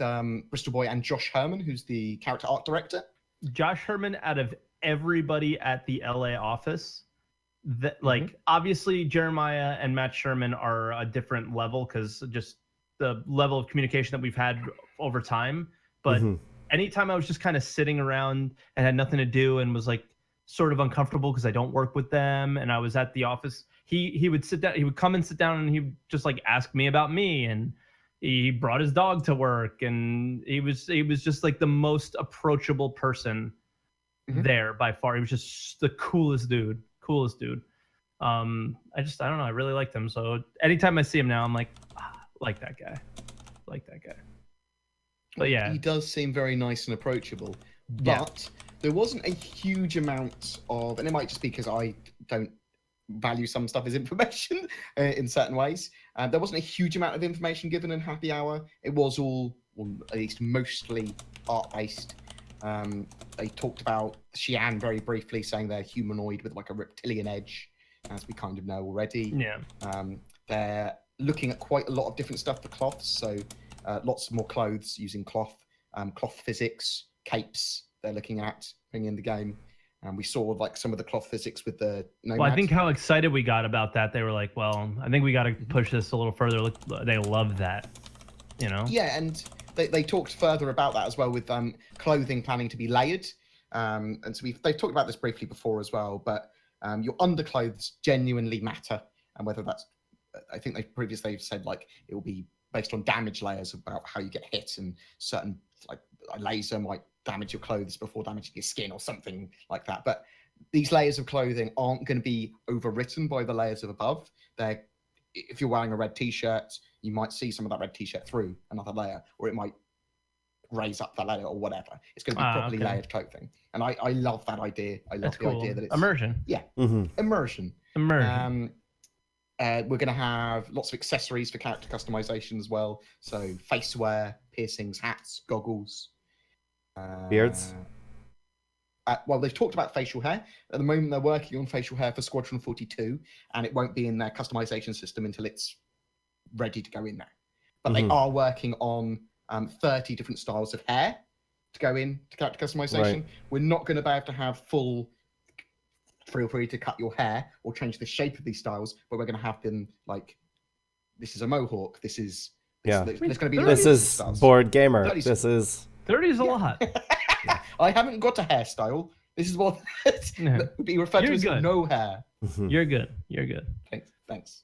Bristol Boy and Josh Herman, who's the character art director. Josh Herman, out of everybody at the LA office, that like obviously Jeremiah and Matt Sherman are a different level because just the level of communication that we've had over time. But anytime I was just kind of sitting around and had nothing to do and was like sort of uncomfortable because I don't work with them and I was at the office, he would sit down, he would come and sit down and he would just like ask me about me, and he brought his dog to work, and he was just like the most approachable person there by far. He was just the coolest dude. I don't know, I really liked him. So anytime I see him now, I'm like, like that guy. But yeah, he does seem very nice and approachable. But there wasn't a huge amount of, and it might just be because I don't value some stuff as information in certain ways. There wasn't a huge amount of information given in Happy Hour. It was all, or at least mostly, art-based. They talked about Xi'an very briefly, saying they're humanoid with like a reptilian edge, as we kind of know already. Yeah. They're looking at quite a lot of different stuff for cloths, so lots more clothes using cloth, cloth physics, capes they're looking at bringing in the game. And we saw like some of the cloth physics with the Nomad. Well, I think how excited we got about that, they were like, well, I think we got to push this a little further. Look, they love that, you know? Yeah, and they talked further about that as well with clothing planning to be layered. And so they've talked about this briefly before as well, but your underclothes genuinely matter. And whether that's, I think they've said like it will be based on damage layers about how you get hit, and certain like a laser might damage your clothes before damaging your skin or something like that. But these layers of clothing aren't going to be overwritten by the layers of above. If you're wearing a red t-shirt, you might see some of that red t-shirt through another layer, or it might raise up the layer or whatever. It's going to be properly layered clothing. And I love that idea. I love the idea that it's immersion. Yeah. Immersion. We're going to have lots of accessories for character customization as well. So face wear, piercings, hats, goggles. Beards? Well, they've talked about facial hair. At the moment, they're working on facial hair for Squadron 42, and it won't be in their customization system until it's ready to go in there. But they are working on 30 different styles of hair to go in to character customization. Right. We're not going to be able to have full feel free to cut your hair or change the shape of these styles, but we're going to have them like, this is a mohawk, this is there's going to be this is Boredgamer. 30's, this is 30 is a lot. I haven't got a hairstyle. This is what would be referred to as no hair. You're good. Thanks.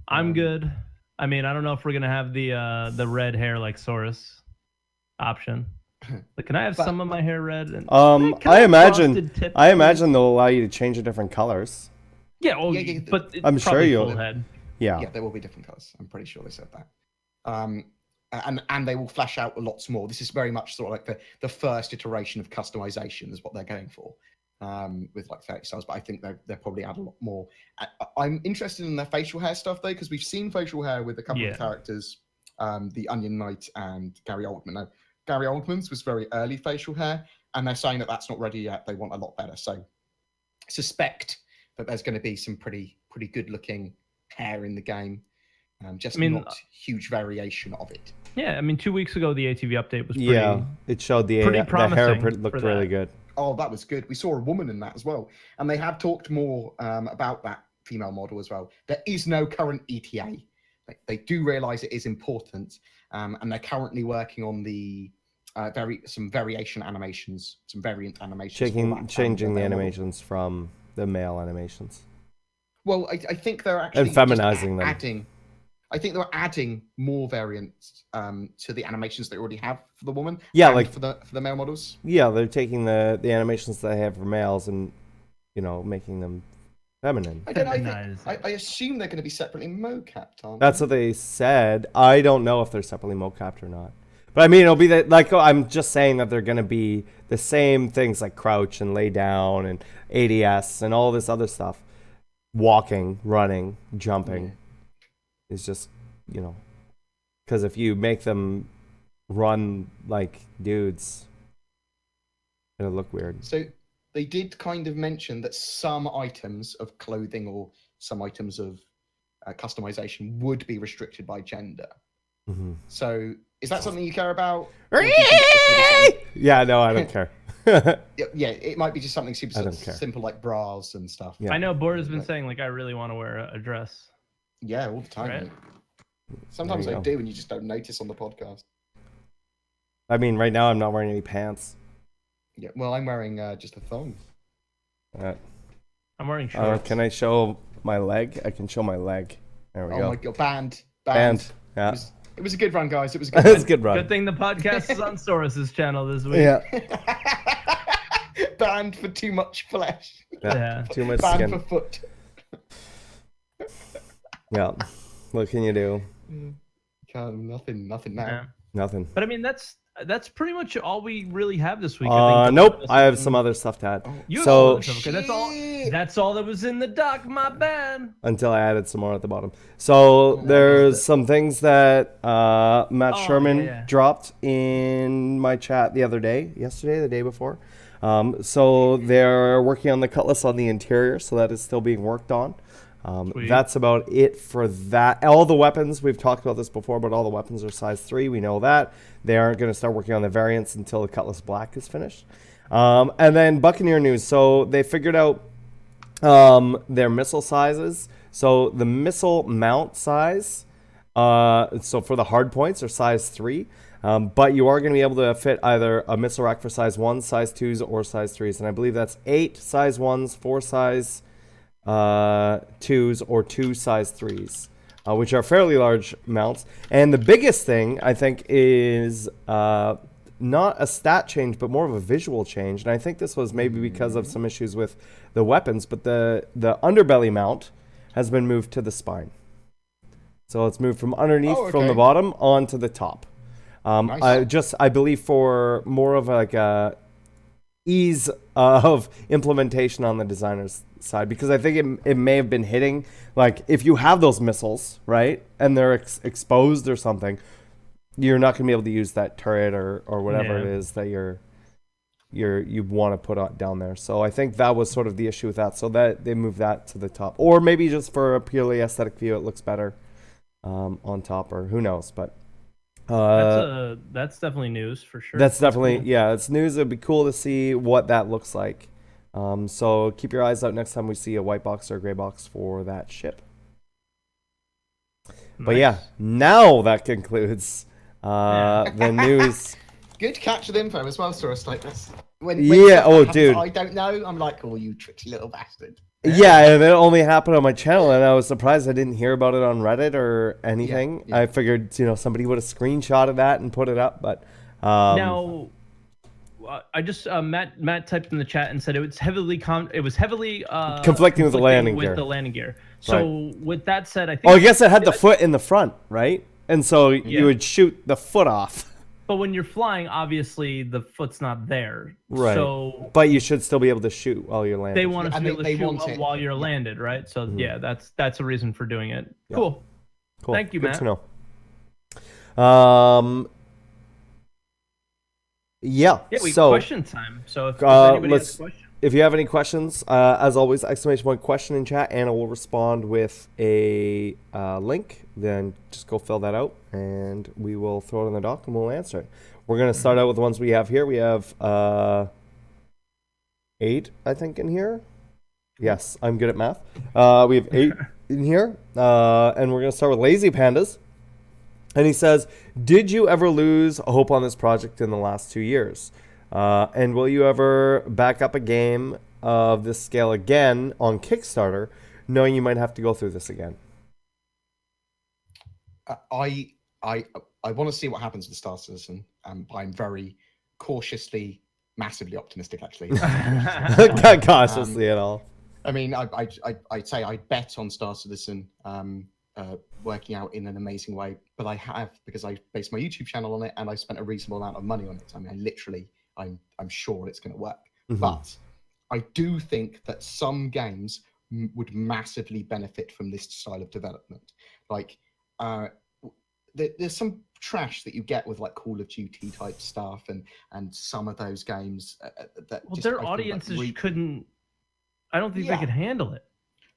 I'm good. I mean, I don't know if we're gonna have the red hair like Saurus option. But can I have some of my hair red? And I imagine they'll allow you to change the different colors. Yeah, but I'm sure you'll. Head. Yeah, there will be different colors. I'm pretty sure they said that. And they will flesh out lots more. This is very much sort of like the first iteration of customization is what they're going for, with like 30 styles. But I think they'll probably add a lot more. I'm interested in their facial hair stuff though, because we've seen facial hair with a couple of characters, the Onion Knight and Gary Oldman. Now, Gary Oldman's was very early facial hair, and they're saying that that's not ready yet. They want a lot better. So suspect that there's going to be some pretty good looking hair in the game. Not huge variation of it. Yeah, I mean, 2 weeks ago the ATV update was pretty. Yeah, it showed the hair looked really good. Oh, that was good. We saw a woman in that as well, and they have talked more about that female model as well. There is no current ETA. They do realize it is important, and they're currently working on the some variation animations, some variant animations. Changing the animations from the male animations. Well, I think they're actually feminizing them. I think they're adding more variants to the animations they already have for the woman. Yeah, like for the male models. Yeah, they're taking the animations that they have for males and making them feminine. I assume they're going to be separately mocapped, aren't That's what they said. I don't know if they're separately mocapped or not. But I mean, it'll be I'm just saying that they're going to be the same things like crouch and lay down and ADS and all this other stuff. Walking, running, jumping. Is just, because if you make them run like dudes, It'll look weird. So they did kind of mention that some items of clothing or some items of customization would be restricted by gender. Mm-hmm. So is that something you care about? Or do you think it's just gonna be something- Yeah, no, I don't care. Yeah, it might be just something super I don't care. simple like bras and stuff. Yeah. I know Board has been saying like I really want to wear a dress. Yeah, all the time. Right. Mate. Sometimes There I you do, and you just don't notice on the podcast. I mean, right now I'm not wearing any pants. Yeah, well, I'm wearing just a thong. I'm wearing shorts. Can I show my leg? I can show my leg. There we Oh go. my god, banned. Yeah. It was a good run, guys. It was a good That's run. a good run. Good thing the podcast is on Soros's channel this week. Yeah. Banned for too much flesh. Yeah. Too much Banned skin. for foot. Yeah. What can you do? Nothing now. Yeah. Nothing. But I mean, that's pretty much all we really have this week. I think. Nope. I have some other stuff to add. You have So some other stuff. Okay, that's all. Shit. That's all that was in the doc. My bad. until I added some more at the bottom. So there's some things that Matt Sherman dropped in my chat the other day, yesterday, the day before. So they're working on the cutlass on the interior, so that is still being worked on. That's about it for that. All the weapons, we've talked about this before, but all the weapons are size 3. We know that. They aren't going to start working on the variants until the Cutlass Black is finished. And then Buccaneer news. So they figured out their missile sizes. So the missile mount size, so for the hard points, are size 3. But you are going to be able to fit either a missile rack for size 1, size 2s, or size 3s. And I believe that's 8 size 1s, 4 size 2s, or 2 size 3s, which are fairly large mounts. And the biggest thing, I think, is not a stat change, but more of a visual change. And I think this was maybe because of some issues with the weapons, but the underbelly mount has been moved to the spine. So it's moved from underneath, from the bottom, onto the top. Nice. I believe for more of like a ease of implementation on the designer's side, because I think it may have been hitting, like if you have those missiles, right, and they're exposed or something, you're not going to be able to use that turret or whatever it is that you want to put down there. So I think that was sort of the issue with that. So that they moved that to the top, or maybe just for a purely aesthetic view, it looks better on top, or who knows, but. That's definitely news for sure. That's definitely, yeah, it's news. It'd be cool to see what that looks like. So keep your eyes out next time we see a white box or a gray box for that ship. Nice. But yeah, now that concludes the news. Good catch of info as well, Soros. Like this. When Yeah, stuff oh, happens dude. I don't know. I'm like, oh, you tricky little bastard. Yeah, and it only happened on my channel, and I was surprised I didn't hear about it on Reddit or anything. Yeah. I figured, somebody would have screenshotted that and put it up, but now I just Matt typed in the chat and said it was heavily conflicting with the landing gear. the landing gear. So with that said, I think. Oh, I guess it had the foot in the front, right? And so you would shoot the foot off. But when you're flying, obviously the foot's not there. Right. So but you should still be able to shoot while you're landing. they want to be able to shoot it. while you're landed, right? So yeah, that's a reason for doing it. Yeah. Cool. Thank you, Good Matt. to know. Yeah. So question time. So if anybody has a question. if you have any questions, as always, ! question in chat. Anna will respond with a link. Then just go fill that out, and we will throw it in the doc, and we'll answer it. We're going to start out with the ones we have here. We have 8, I think, in here. Yes, I'm good at math. We have 8 in here, and we're going to start with Lazy Pandas. And he says, did you ever lose hope on this project in the last 2 years? And will you ever back up a game of this scale again on Kickstarter, knowing you might have to go through this again? I want to see what happens with Star Citizen, but I'm very cautiously, massively optimistic, actually. Not cautiously at all. I mean, I'd say I bet on Star Citizen working out in an amazing way, but I have, because I based my YouTube channel on it, and I spent a reasonable amount of money on it. I mean, I'm sure it's going to work. Mm-hmm. But I do think that some games would massively benefit from this style of development. Like, there's some trash that you get with like Call of Duty type stuff and some of those games that Well, just, their I feel audiences like couldn't. I don't think they could handle it.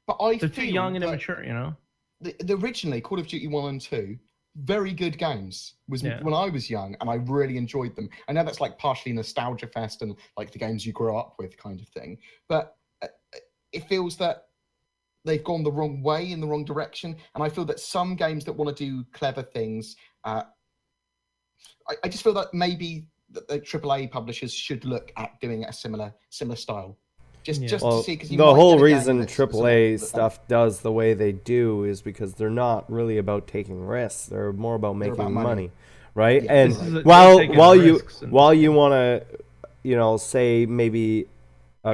But I They're feel too young and that immature, you know. the originally Call of Duty 1 and 2, very good games was Yeah. when I was young, and I really enjoyed them. I know that's like partially nostalgia fest and like the games you grew up with kind of thing, but it feels that they've gone the wrong way, in the wrong direction. And I feel that some games that want to do clever things, I just feel that maybe the AAA publishers should look at doing a similar style. Just to see, because the whole reason AAA stuff does the way they do is because they're not really about taking risks. They're more about making money, right? Yeah, and while you want to, you know, say maybe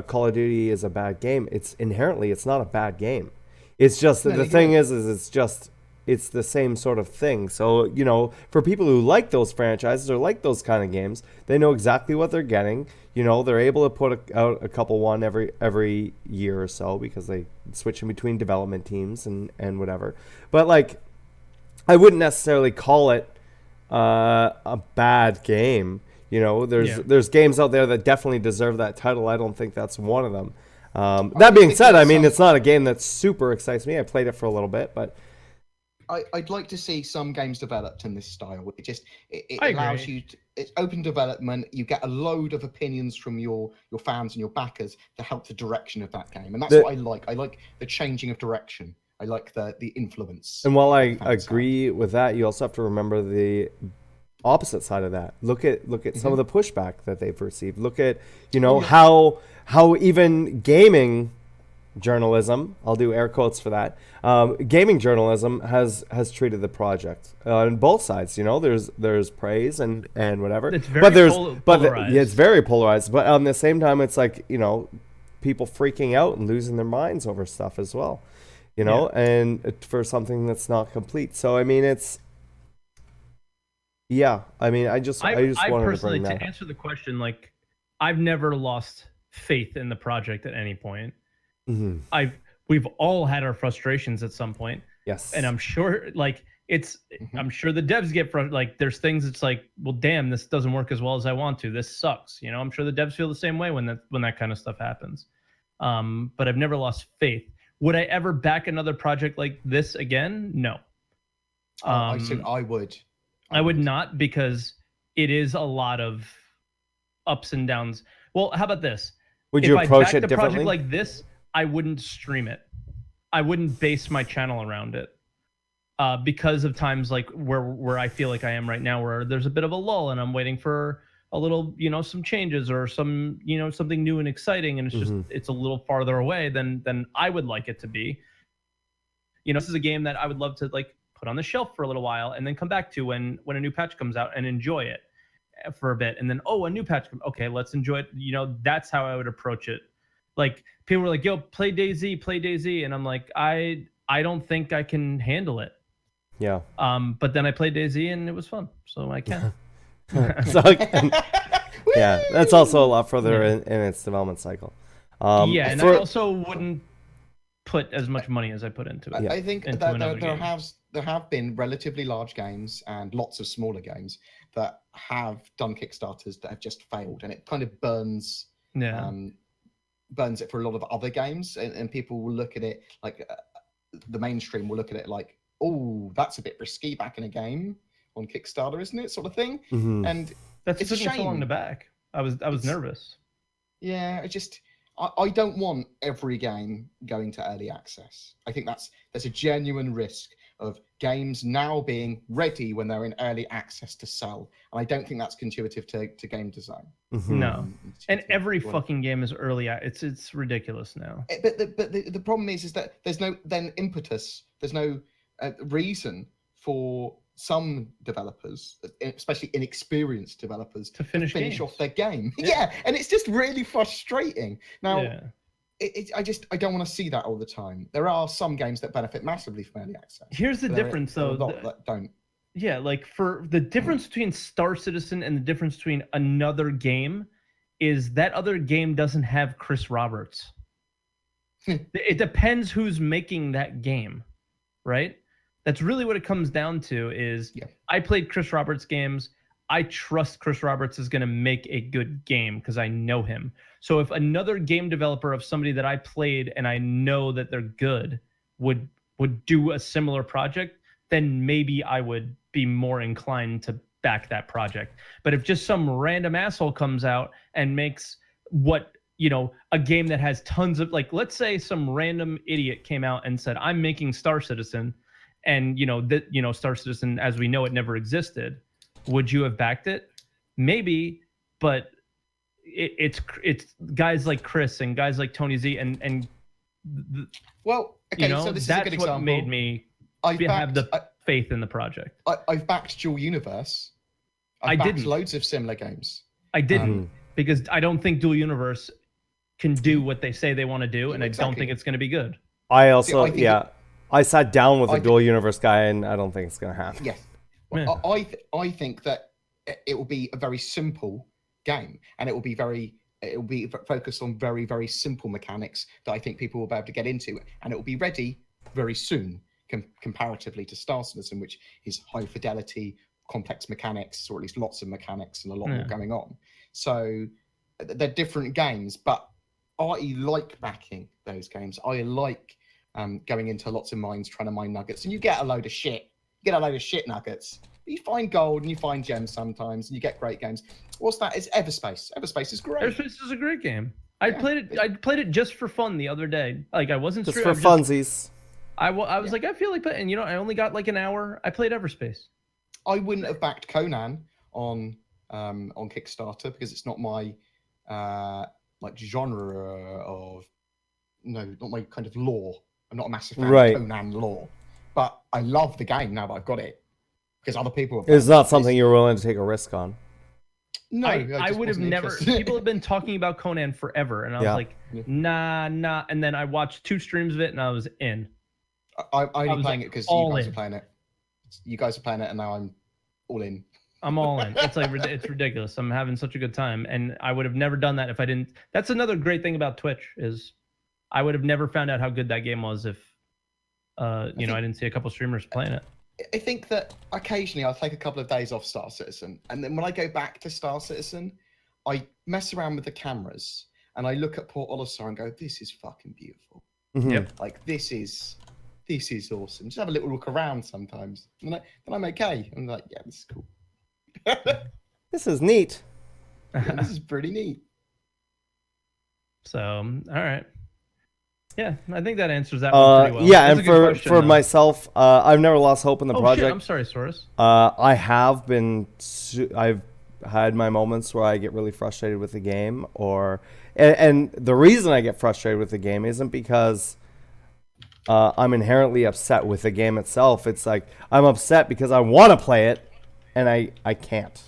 Call of Duty is a bad game, it's not a bad game. It's just that the thing is it's the same sort of thing. So, you know, for people who like those franchises or like those kind of games, they know exactly what they're getting. You know, they're able to put out a couple one every year or so because they switch in between development teams and whatever. But like, I wouldn't necessarily call it a bad game. You know, there's games out there that definitely deserve that title. I don't think that's one of them. That being said, I mean, it's not a game that super excites me. I played it for a little bit, but I'd like to see some games developed in this style. It allows you to, it's open development. You get a load of opinions from your fans and your backers to help the direction of that game, and that's what I like. I like the changing of direction. I like the influence. And while I agree with that, you also have to remember the opposite side of that. Look at some of the pushback that they've received. Look at, you know, how even gaming journalism, I'll do air quotes for that, gaming journalism has treated the project on both sides. You know, there's praise and whatever, it's very polarized. Yeah, it's very polarized, but at the same time it's like, you know, people freaking out and losing their minds over stuff as well, you know, and for something that's not complete. So I mean, it's I just wanted to bring that to answer the question, like, I've never lost faith in the project at any point. Mm-hmm. We've all had our frustrations at some point. Yes. And I'm sure, like, I'm sure the devs get frustrated. Like, there's things it's like, well, damn, this doesn't work as well as I want to. This sucks. You know, I'm sure the devs feel the same way when that kind of stuff happens. But I've never lost faith. Would I ever back another project like this again? No. I think I would. I would not, because it is a lot of ups and downs. Well, how about this? Would you approach it differently? If I backed a project like this, I wouldn't stream it. I wouldn't base my channel around it, because of times like where I feel like I am right now, where there's a bit of a lull and I'm waiting for a little, you know, some changes or some, you know, something new and exciting, and it's just it's a little farther away than I would like it to be. You know, this is a game that I would love to like put on the shelf for a little while and then come back to when a new patch comes out and enjoy it for a bit, and then a new patch comes, okay, let's enjoy it. You know, that's how I would approach it. Like, people were like, yo, play DayZ, and I'm like, I don't think I can handle it. Yeah. But then I played DayZ and it was fun, so I can. Yeah, that's also a lot further in its development cycle. And I also wouldn't put as much money as I put into it. I think that there have been relatively large games and lots of smaller games that have done Kickstarters that have just failed, and it kind of burns it for a lot of other games, and people will look at it like the mainstream will look at it like, oh, that's a bit risky back in a game on Kickstarter, isn't it, sort of thing. And that's it's a shame. So long in the back. I was nervous. Yeah, I don't want every game going to early access. I think there's a genuine risk of games now being ready when they're in early access to sell, and I don't think that's intuitive to game design. No, and every fucking game is early. It's ridiculous now. But the problem is that there's no then impetus. There's no reason for some developers, especially inexperienced developers, to finish off their game. Yeah, and it's just really frustrating. Now, I don't want to see that all the time. There are some games that benefit massively from early access. Here's the difference, though. A lot that don't. Yeah, like for the difference between Star Citizen and the difference between another game is that other game doesn't have Chris Roberts. It depends who's making that game, right? That's really what it comes down to. Is Yeah. I played Chris Roberts games. I trust Chris Roberts is going to make a good game because I know him. So if another game developer of somebody that I played and I know that they're good would do a similar project, then maybe I would be more inclined to back that project. But if just some random asshole comes out and makes what, you know, a game that has tons of, like, let's say some random idiot came out and said, I'm making Star Citizen, and, you know, that, you know, Star Citizen as we know it never existed. Would you have backed it? Maybe, but it's guys like Chris and guys like Tony Z and Well, okay, you know, so this is a that's good what example. made me have the faith in the project. I've backed Dual Universe. I backed didn't. loads of similar games. I didn't because I don't think Dual Universe can do what they say they want to do, and I don't think it's going to be good. I also, I sat down with a Dual Universe guy, and I don't think it's going to happen. Yes. Well, I think that it will be a very simple game, and it will be focused on very, very simple mechanics that I think people will be able to get into, and it will be ready very soon, comparatively to Star Citizen, which is high fidelity, complex mechanics, or at least lots of mechanics and a lot more going on. So they're different games, but I like backing those games. I like going into lots of mines, trying to mine nuggets, and you get a load of shit. You get a load of shit nuggets. You find gold and you find gems sometimes, and you get great games. What's that? It's Everspace. Everspace is great. Everspace is a great game. I played it just for fun the other day. Like, I wasn't just for funsies. I was like, I feel like, and you know, I only got like an hour. I played Everspace. I wouldn't have backed Conan on Kickstarter because it's not my like genre of not my kind of lore. I'm not a massive fan of Conan lore, but I love the game now that I've got it because other people. It's not something you're willing to take a risk on. No, I would have never. People have been talking about Conan forever, and I was like, nah. And then I watched 2 streams of it, and I was in. I'm only playing it because you guys are playing it. You guys are playing it, and now I'm all in. I'm all in. It's like, it's ridiculous. I'm having such a good time, and I would have never done that if I didn't. That's another great thing about Twitch is I would have never found out how good that game was if I didn't see a couple streamers playing it. I think that occasionally I'll take a couple of days off Star Citizen, and then when I go back to Star Citizen, I mess around with the cameras and I look at Port Olisar and go, "This is fucking beautiful." Yep. Like this is awesome. Just have a little look around sometimes, and then I'm okay. I'm like, yeah, this is cool. This is neat. Yeah, this is pretty neat. So, all right. Yeah, I think that answers that one pretty well. Yeah, That's and for myself, I've never lost hope in the project. Shit, I'm sorry, Saurus. I have been. I've had my moments where I get really frustrated with the game, and the reason I get frustrated with the game isn't because I'm inherently upset with the game itself. It's like I'm upset because I want to play it, and I can't.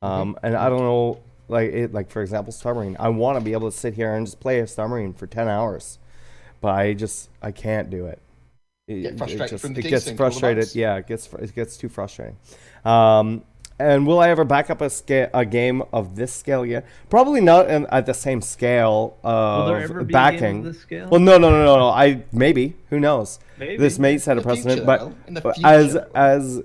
And I don't know. Like for example, Submarine. I want to be able to sit here and just play a Submarine for 10 hours, but I can't do it. It gets frustrated. Yeah, it gets too frustrating. And will I ever back up a game of this scale yet? Probably not at the same scale of will there ever be backing. A game of this scale? Well, no. Maybe. Who knows? Maybe. This may set a precedent, but as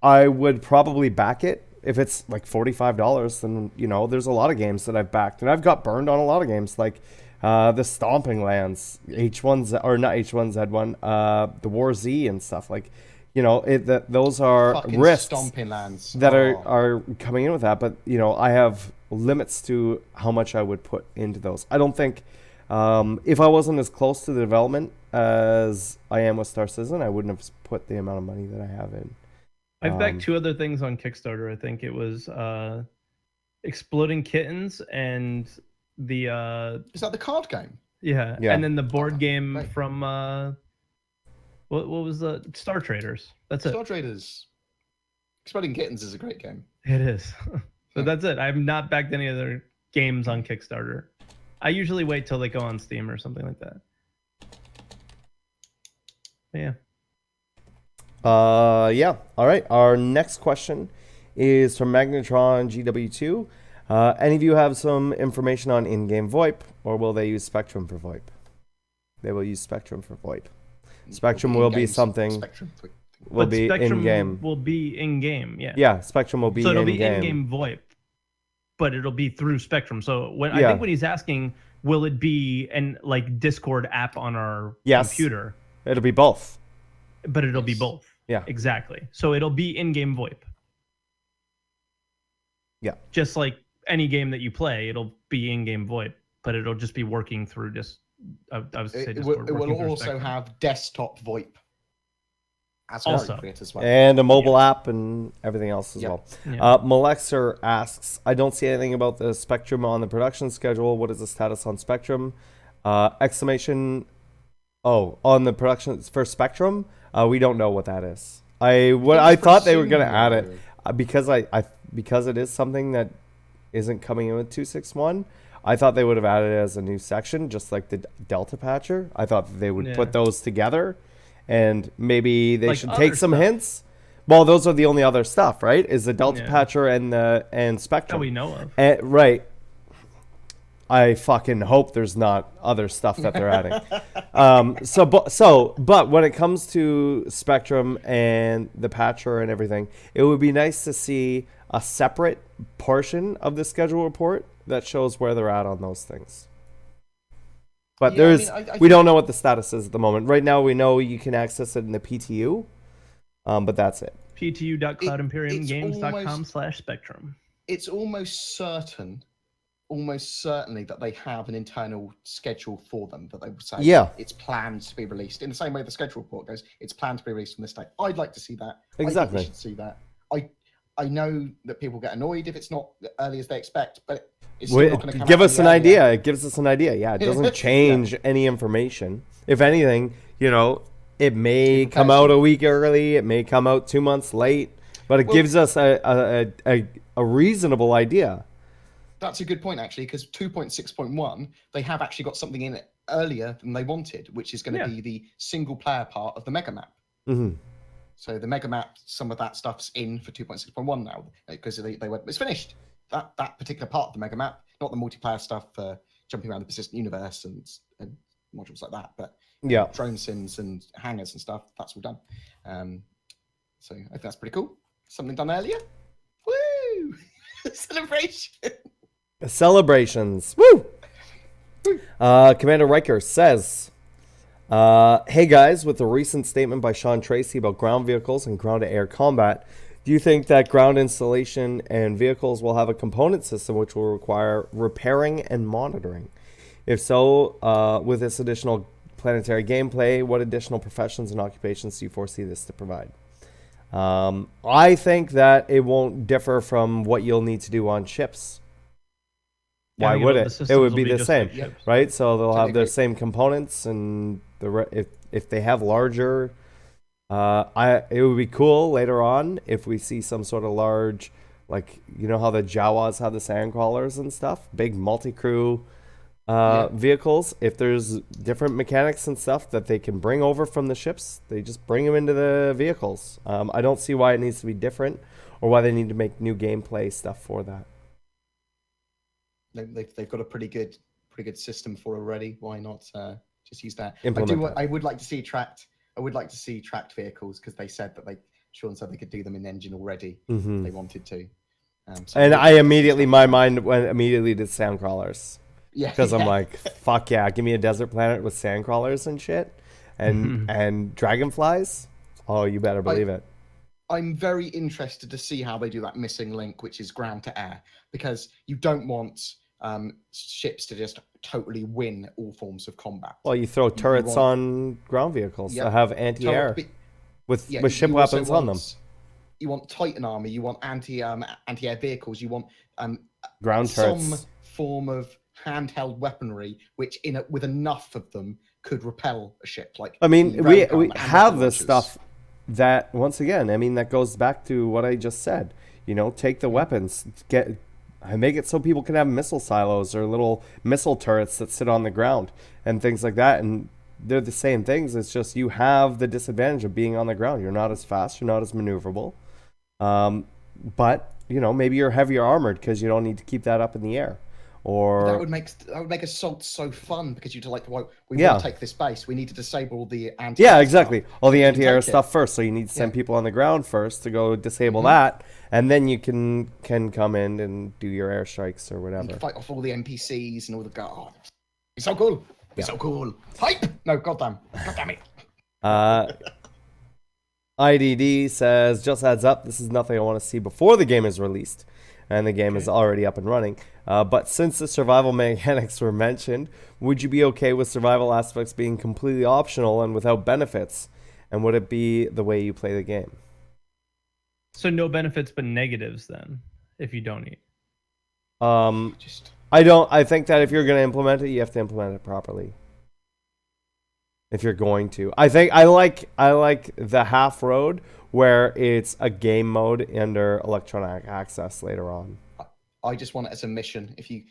I would probably back it. If it's like $45, then, there's a lot of games that I've backed. And I've got burned on a lot of games, like the Stomping Lands, H1Z, or not H1Z1, the War Z and stuff. Like, those are fucking risks Stomping Lands that are coming in with that. But, I have limits to how much I would put into those. I don't think, if I wasn't as close to the development as I am with Star Citizen, I wouldn't have put the amount of money that I have in. I've backed 2 other things on Kickstarter. I think it was Exploding Kittens and the is that the card game? Yeah. And then the board game from what was the Star Traders? That's it. Star Traders. Exploding Kittens is a great game. It is. So that's it. I have not backed any other games on Kickstarter. I usually wait till they go on Steam or something like that. But yeah. Yeah. All right. Our next question is from Magnetron GW2. Any of you have some information on in-game VoIP, or will they use Spectrum for VoIP? They will use Spectrum for VoIP. Spectrum will be something. Spectrum Will be Spectrum in game. will be in game. Yeah. Yeah, Spectrum will be So it'll in be game. in-game VoIP, but it'll be through Spectrum. So I Yeah. think when he's asking, will it be an like Discord app on our Yes. computer? It'll be both. But it'll be both. Yeah. Exactly. So it'll be in-game VoIP. Yeah. Just like any game that you play, it'll be in-game VoIP, but it'll just be working through just. I was going to say Discord. It will working through also Spectrum. have desktop VoIP as Also. appropriate as well. And a mobile app and everything else as well. Yeah. Malexer asks, I don't see anything about the Spectrum on the production schedule. What is the status on Spectrum? Exclamation. Oh, on the production for Spectrum? We don't know what that is. I thought they were going to add it because it is something that isn't coming in with 2.6.1. I thought they would have added it as a new section, just like the Delta Patcher. I thought that they would put those together. And maybe they should take some hints. Well, those are the only other stuff, right? Is the Delta Patcher and Spectrum That we know of. right. I fucking hope there's not other stuff that they're adding. But when it comes to Spectrum and the Patcher and everything, it would be nice to see a separate portion of the schedule report that shows where they're at on those things. But we don't know what the status is at the moment. Right now, we know you can access it in the PTU, but that's it. PTU.cloudimperiumgames.com/Spectrum. It's almost certainly that they have an internal schedule for them that they would say it's planned to be released. In the same way the schedule report goes, it's planned to be released from this date. I'd like to see that. Exactly. I think we should see that. I know that people get annoyed if it's not as early as they expect, but it's still not going to come give out us an idea. It gives us an idea. Yeah, it doesn't change any information. If anything, it may come out a week early. It may come out 2 months late, but it gives us a reasonable idea. That's a good point, actually, because 2.6.1, they have actually got something in it earlier than they wanted, which is going to be the single-player part of the mega map. Mm-hmm. So the mega map, some of that stuff's in for 2.6.1 now, because they went, it's finished. That particular part of the mega map, not the multiplayer stuff for jumping around the persistent universe and modules like that, but drone sims and hangars and stuff, that's all done. So I think that's pretty cool. Something done earlier. Woo! Celebration! Celebrations. Woo! Commander Riker says, hey guys, with the recent statement by Sean Tracy about ground vehicles and ground-to-air combat, do you think that ground installation and vehicles will have a component system which will require repairing and monitoring? If so, with this additional planetary gameplay, what additional professions and occupations do you foresee this to provide? I think that it won't differ from what you'll need to do on ships. Why would it? It would be the same, right? So they'll have the same components, and if they have larger, it would be cool later on if we see some sort of large, like how the Jawas have the sandcrawlers and stuff, big multi-crew vehicles. If there's different mechanics and stuff that they can bring over from the ships, they just bring them into the vehicles. I don't see why it needs to be different, or why they need to make new gameplay stuff for that. They've got a pretty good system for already. Why not just use that? I would like to see tracked vehicles, because they said that Sean said they could do them in engine already. Mm-hmm. If they wanted to. And my mind went immediately to sandcrawlers. Yeah. Because I'm like, fuck yeah, give me a desert planet with sandcrawlers and shit, and dragonflies. Oh, you better believe it. I'm very interested to see how they do that missing link, which is ground to air, because you don't want ships to just totally win all forms of combat. Well, you throw turrets on ground vehicles that have anti-air with ship weapons on them. You want Titan armor, you want anti-air vehicles, you want ground turrets, some form of handheld weaponry, which with enough of them could repel a ship. We have this stuff that, once again, that goes back to what I just said. Take the weapons, make it so people can have missile silos or little missile turrets that sit on the ground and things like that. And they're the same things. It's just you have the disadvantage of being on the ground. You're not as fast. You're not as maneuverable. But, maybe you're heavier armored because you don't need to keep that up in the air. or that would make assault so fun because you'd like, well, we Yeah. want to take this base. We need to disable the anti. yeah, exactly. All the You can anti-air take it. stuff first, so you need to send Yeah. people on the ground first to go disable Mhm. that, and then you can come in and do your airstrikes or You whatever. can fight off all the NPCs and all the guards. It's so cool. It's so cool. Hype! No, goddamn it. IDD says, just heads up, this is nothing I want to see before the game is released. And the game is already up and running. But since the survival mechanics were mentioned, would you be okay with survival aspects being completely optional and without benefits? And would it be the way you play the game? So no benefits but negatives then, if you don't eat. Just I think that if you're going to implement it, you have to implement it properly. If you're going to. I think I like the half road where it's a game mode under electronic access later on. I just want it as a mission. If you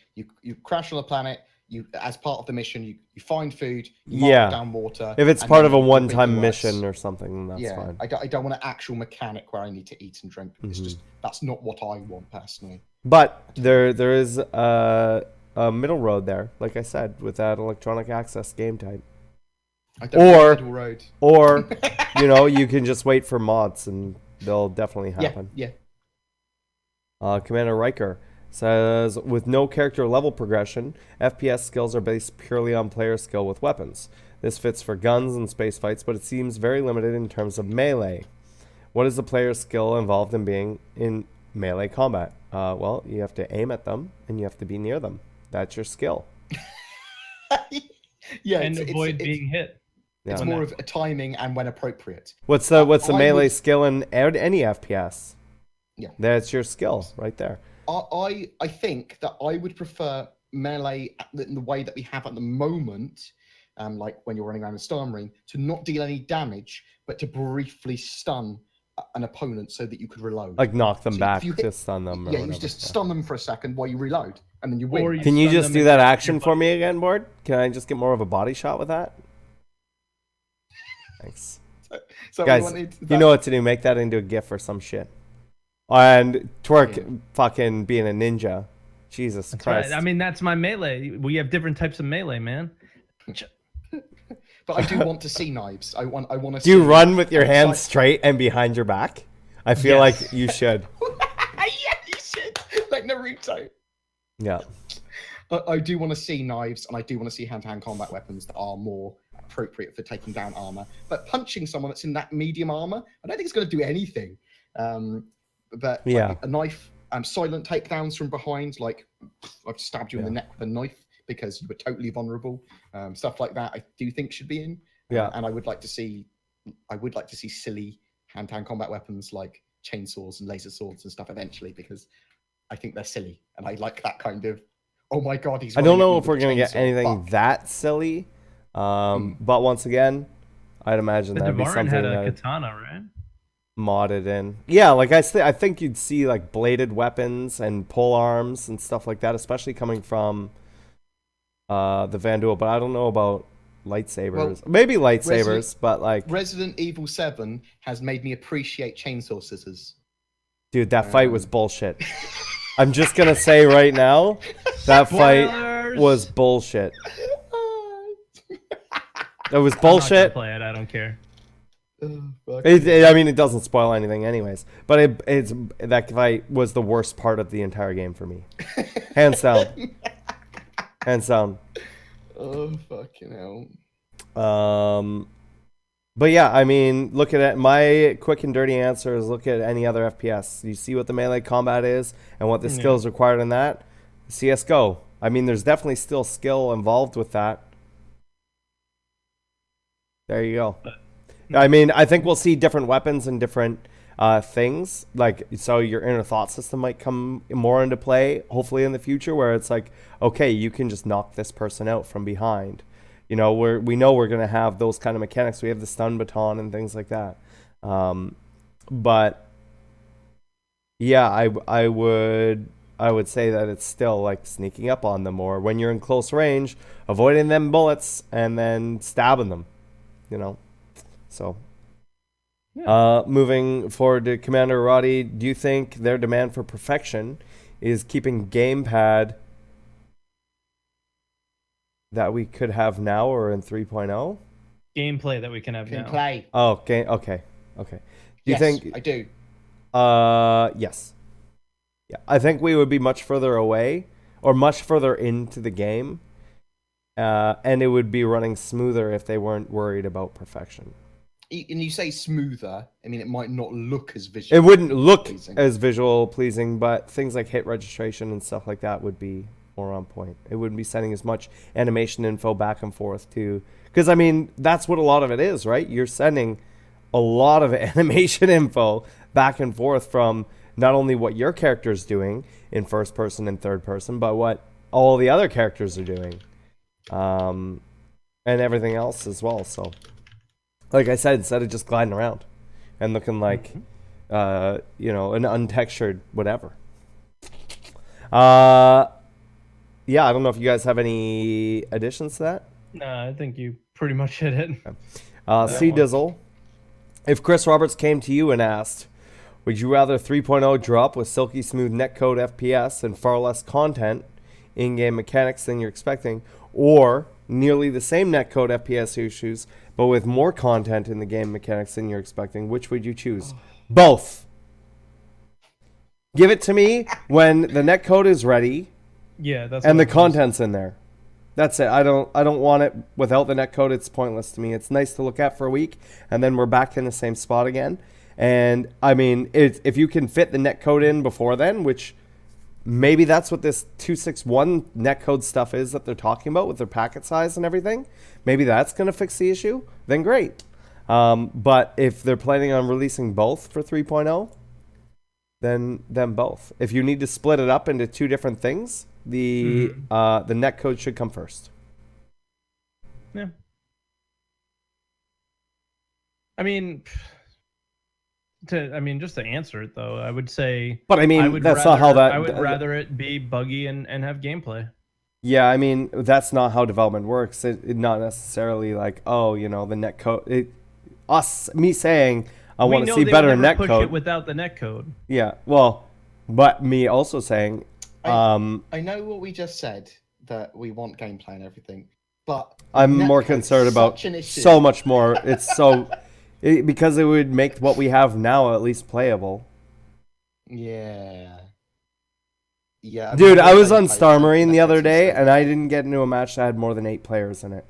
crash on a planet, you as part of the mission, you find food, you mark down water. If it's and part then of a you one-time reworks. mission or something, then that's fine. I don't want an actual mechanic where I need to eat and drink. It's just that's not what I want personally. But there is a middle road there, like I said, with that electronic access game type. I don't want middle road. Or you can just wait for mods and they'll definitely happen. Yeah. Commander Riker says, with no character level progression, FPS skills are based purely on player skill with weapons. This fits for guns and space fights, but it seems very limited in terms of melee. What is the player's skill involved in being in melee combat? Well, you have to aim at them and you have to be near them. That's your skill. Yeah, And avoid being hit. It's more of a timing and when appropriate. What's the melee skill in any FPS? Yeah, that's your skill right there. I think that I would prefer melee in the way that we have at the moment, like when you're running around in StarEngine, to not deal any damage, but to briefly stun an opponent so that you could reload. Like knock them back to stun them. Yeah, you just stun them for a second while you reload, and then you win. Can you just do that action for me again, Bored? Can I just get more of a body shot with that? Thanks. So guys, you know what to do. Make that into a GIF or some shit. And twerk fucking being a ninja. Jesus Christ. Right. I mean, that's my melee. We have different types of melee, man. But I do want to see knives. I want to see. Do you run with your hands straight and behind your back? I feel like you should. Yeah, you should. Like Naruto. Yeah. I do want to see knives, and I do want to see hand-to-hand combat weapons that are more appropriate for taking down armor. But punching someone that's in that medium armor, I don't think it's going to do anything. But like, a knife, silent takedowns from behind, like I've stabbed you in the neck with a knife because you were totally vulnerable. Stuff like that, I do think should be in. And I would like to see silly hand-to-hand combat weapons like chainsaws and laser swords and stuff eventually, because I think they're silly, and I like that kind of. Oh my god, he's. I don't know if we're gonna get anything that silly, but once again, I'd imagine that'd be something had a katana, right? Modded in. Yeah, like I think you'd see like bladed weapons and pole arms and stuff like that, especially coming from the Vanduul, but I don't know about lightsabers. Well, maybe lightsabers, but like Resident Evil 7 has made me appreciate chainsaw scissors. Dude, that fight was bullshit. I'm just gonna say right now, that fight was bullshit. It was bullshit. Play it. I don't care. I mean, it doesn't spoil anything, anyways. But that fight was the worst part of the entire game for me, hands down. Hands down. Oh fucking hell. But yeah, I mean, look at it. My quick and dirty answer is look at any other FPS. You see what the melee combat is and what the skills required in that. CS:GO. I mean, there's definitely still skill involved with that. There you go. I mean, I think we'll see different weapons and different things. Like, so your inner thought system might come more into play, hopefully in the future, where it's like, okay, you can just knock this person out from behind. You know, we know we're going to have those kind of mechanics. We have the stun baton and things like that. But yeah, I would say that it's still like sneaking up on them, or when you're in close range, avoiding them bullets and then stabbing them, you know. So moving forward to Commander Roddy, do you think their demand for perfection is keeping gamepad that we could have now or in 3.0? Gameplay that we can have now. Play. Oh, okay. Do you Yes, think? I do. Yes. Yeah, I think we would be much further away or much further into the game, and it would be running smoother if they weren't worried about perfection. And you say smoother, I mean, it might not look as visual. It wouldn't look pleasing. as visual pleasing, but things like hit registration and stuff like that would be more on point. It wouldn't be sending as much animation info back and forth to, because I mean, that's what a lot of it is, right? You're sending a lot of animation info back and forth from not only what your character is doing in first person and third person, but what all the other characters are doing, and everything else as well. So, like I said, instead of just gliding around and looking like, an untextured whatever. Yeah, I don't know if you guys have any additions to that. No, I think you pretty much hit it. C Dizzle, if Chris Roberts came to you and asked, would you rather 3.0 drop with silky smooth netcode FPS and far less content, in-game mechanics than you're expecting, or nearly the same netcode FPS issues, but with more content in the game mechanics than you're expecting, which would you choose? Both. Give it to me when the netcode is ready Yeah, that's and what the I was- content's in there. That's it. I don't want it without the netcode. It's pointless to me. It's nice to look at for a week, and then we're back in the same spot again. And I mean, if you can fit the netcode in before then, which maybe that's what this 261 netcode stuff is that they're talking about with their packet size and everything, maybe that's going to fix the issue, then great. But if they're planning on releasing both for 3.0, then both. If you need to split it up into two different things, the netcode should come first. Yeah. I mean, just to answer it though, I would say. But I mean, I would that's rather, not how that. I would rather it be buggy and have gameplay. Yeah, I mean, that's not how development works. It not necessarily like, oh, the netcode. Me saying I want to see better netcode. Push it without the netcode. Yeah, well, but me also saying, I know what we just said, that we want gameplay and everything, but I'm more netcode's concerned about such an issue. so much more. It's so because it would make what we have now at least playable. Yeah. Dude, I was on Star Marine the other day, and I didn't get into a match that had more than 8 players in it.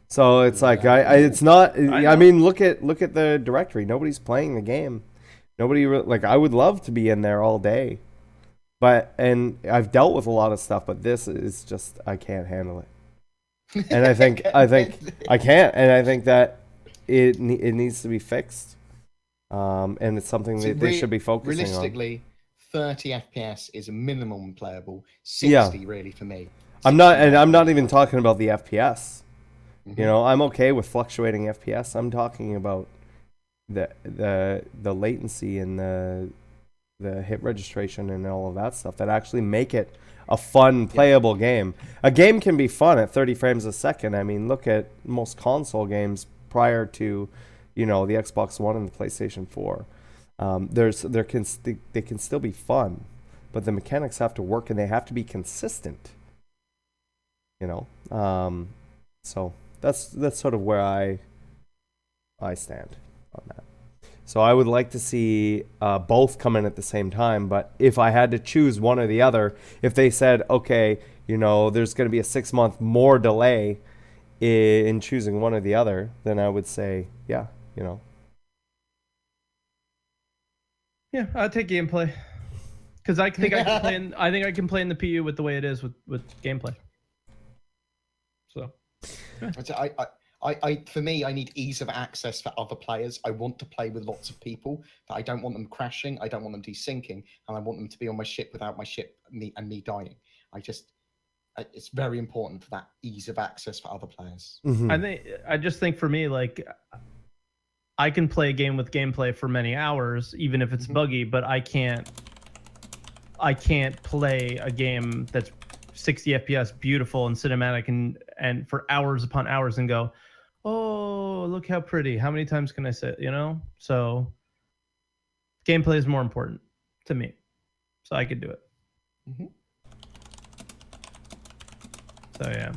So it's like it's not. I mean, look at the directory. Nobody's playing the game. Nobody I would love to be in there all day, and I've dealt with a lot of stuff, but this is just I can't handle it. And I think I can't, and I think that it needs to be fixed. And it's something that they should be focusing realistically, on. 30 FPS is a minimum playable. 60 really for me. I'm not even talking about the FPS. I'm okay with fluctuating FPS. I'm talking about the latency and the hit registration and all of that stuff that actually make it a fun, playable game. A game can be fun at 30 frames a second. I mean, look at most console games prior to, the Xbox One and the PlayStation 4. They can still be fun, but the mechanics have to work and they have to be consistent. So that's sort of where I stand on that. So I would like to see both come in at the same time, but if I had to choose one or the other, if they said, okay, there's going to be a 6-month more delay in choosing one or the other, then I would say, yeah. Yeah, I'll take gameplay because I think I can play. I think I can play in the PU with the way it is with gameplay. So, for me, I need ease of access for other players. I want to play with lots of people, but I don't want them crashing. I don't want them desyncing, and I want them to be on my ship without my ship me dying. It's very important for that ease of access for other players. Mm-hmm. I just think for me, like, I can play a game with gameplay for many hours, even if it's buggy, but I can't play a game that's 60 FPS, beautiful and cinematic, and for hours upon hours and go, oh, look how pretty. How many times can I say it, So gameplay is more important to me. So I could do it. Mm-hmm. So yeah.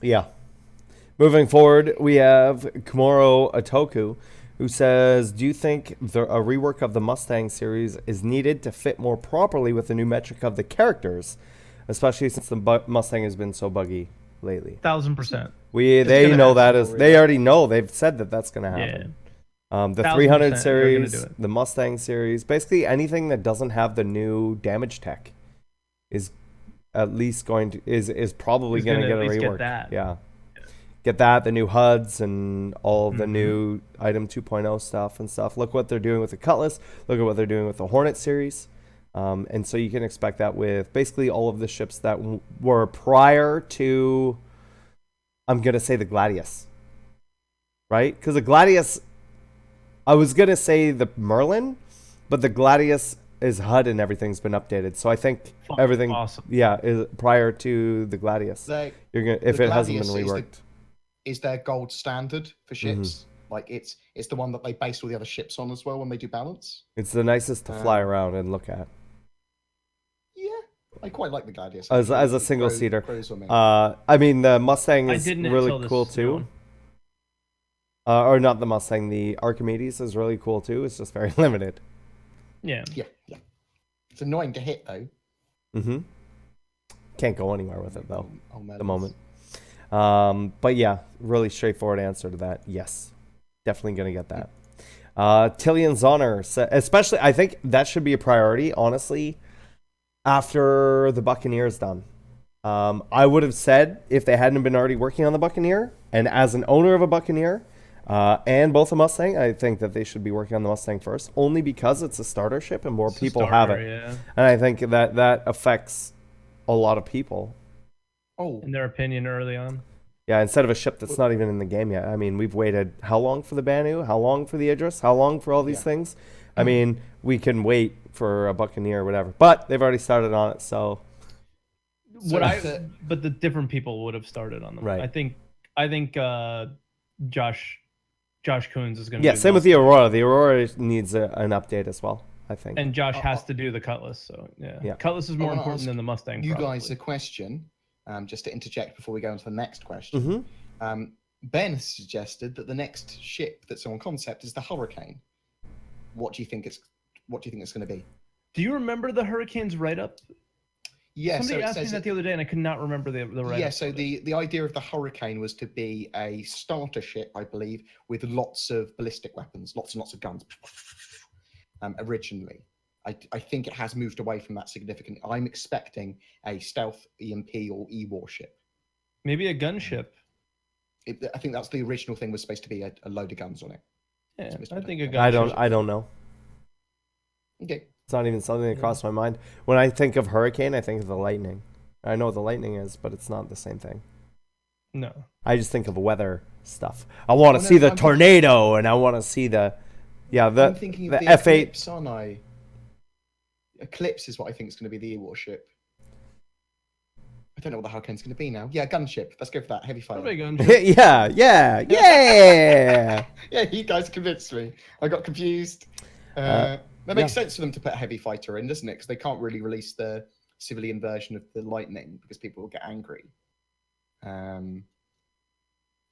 Yeah. Moving forward, we have Komoro Otoku, who says, do you think a rework of the Mustang series is needed to fit more properly with the new metric of the characters, especially since the Mustang has been so buggy lately? 1000%. They know that is. They already know. They've said that that's going to happen. The 300 series, the Mustang series, basically anything that doesn't have the new damage tech is at least going to is probably going to get a rework. Yeah. Get that, the new HUDs and all of the new item 2.0 stuff and stuff. Look what they're doing with the Cutlass. Look at what they're doing with the Hornet series. And so you can expect that with basically all of the ships that were prior to, I'm going to say the Gladius. Right? Because the Gladius, I was going to say the Merlin, but the Gladius is HUD and everything's been updated. So I think everything, awesome. Yeah, is prior to the Gladius. You're gonna, if it hasn't been reworked. Is their gold standard for ships. Like it's the one that they base all the other ships on as well when they do balance. It's the nicest to fly around and look at. Yeah, I quite like the Gladius. As a single seater. I mean the Mustang is really cool too. Or not the Mustang, the Archimedes is really cool too. It's just very limited. Yeah. Yeah. It's annoying to hit though. Can't go anywhere with it though. At the moment. But yeah, really straightforward answer to that. Yes, definitely gonna get that. Tillion's Honor, especially, I think that should be a priority, honestly, after the Buccaneer is done. I would have said if they hadn't been already working on the Buccaneer, and as an owner of a Buccaneer, and both a Mustang, I think that they should be working on the Mustang first, only because it's a starter ship and more people have it. Yeah. And I think that affects a lot of people. In their opinion early on. Yeah, instead of a ship that's not even in the game yet. I mean, we've waited how long for the Banu? How long for the Idris? How long for all these things? I mean, we can wait for a Buccaneer or whatever. But they've already started on it, so... But the different people would have started on them. Right. I think Josh Coons is going to do same with the Aurora. The Aurora needs an update as well, I think. And Josh has to do the Cutlass, so yeah. Cutlass is more important than the Mustang, You guys a question... just to interject before we go on to the next question. Ben has suggested that the next ship that's on concept is the Hurricane. What do you think it's going to be? Do you remember the Hurricane's write-up? Yeah, somebody asked me that the other day, and I could not remember the write-up. Yeah, so the idea of the Hurricane was to be a starter ship, I believe, with lots of ballistic weapons, lots and lots of guns. Originally. I think it has moved away from that significantly. I'm expecting a stealth EMP or E-warship. Maybe a gunship. I think that's the original thing, was supposed to be a load of guns on it. Yeah, I think a gunship. I don't know. Okay. It's not even something that crossed my mind. When I think of Hurricane, I think of the Lightning. I know what the Lightning is, but it's not the same thing. No. I just think of weather stuff. I want to see the tornado, and I want to see the I'm thinking of the F8. Eclipse, aren't I? Eclipse is what I think is going to be the E-warship. I don't know what the Hurricane's going to be now. Yeah, gunship. Let's go for that. Heavy fighter. yeah. Yeah, you guys convinced me. I got confused. That makes sense for them to put a heavy fighter in, doesn't it? Because they can't really release the civilian version of the Lightning because people will get angry. I'd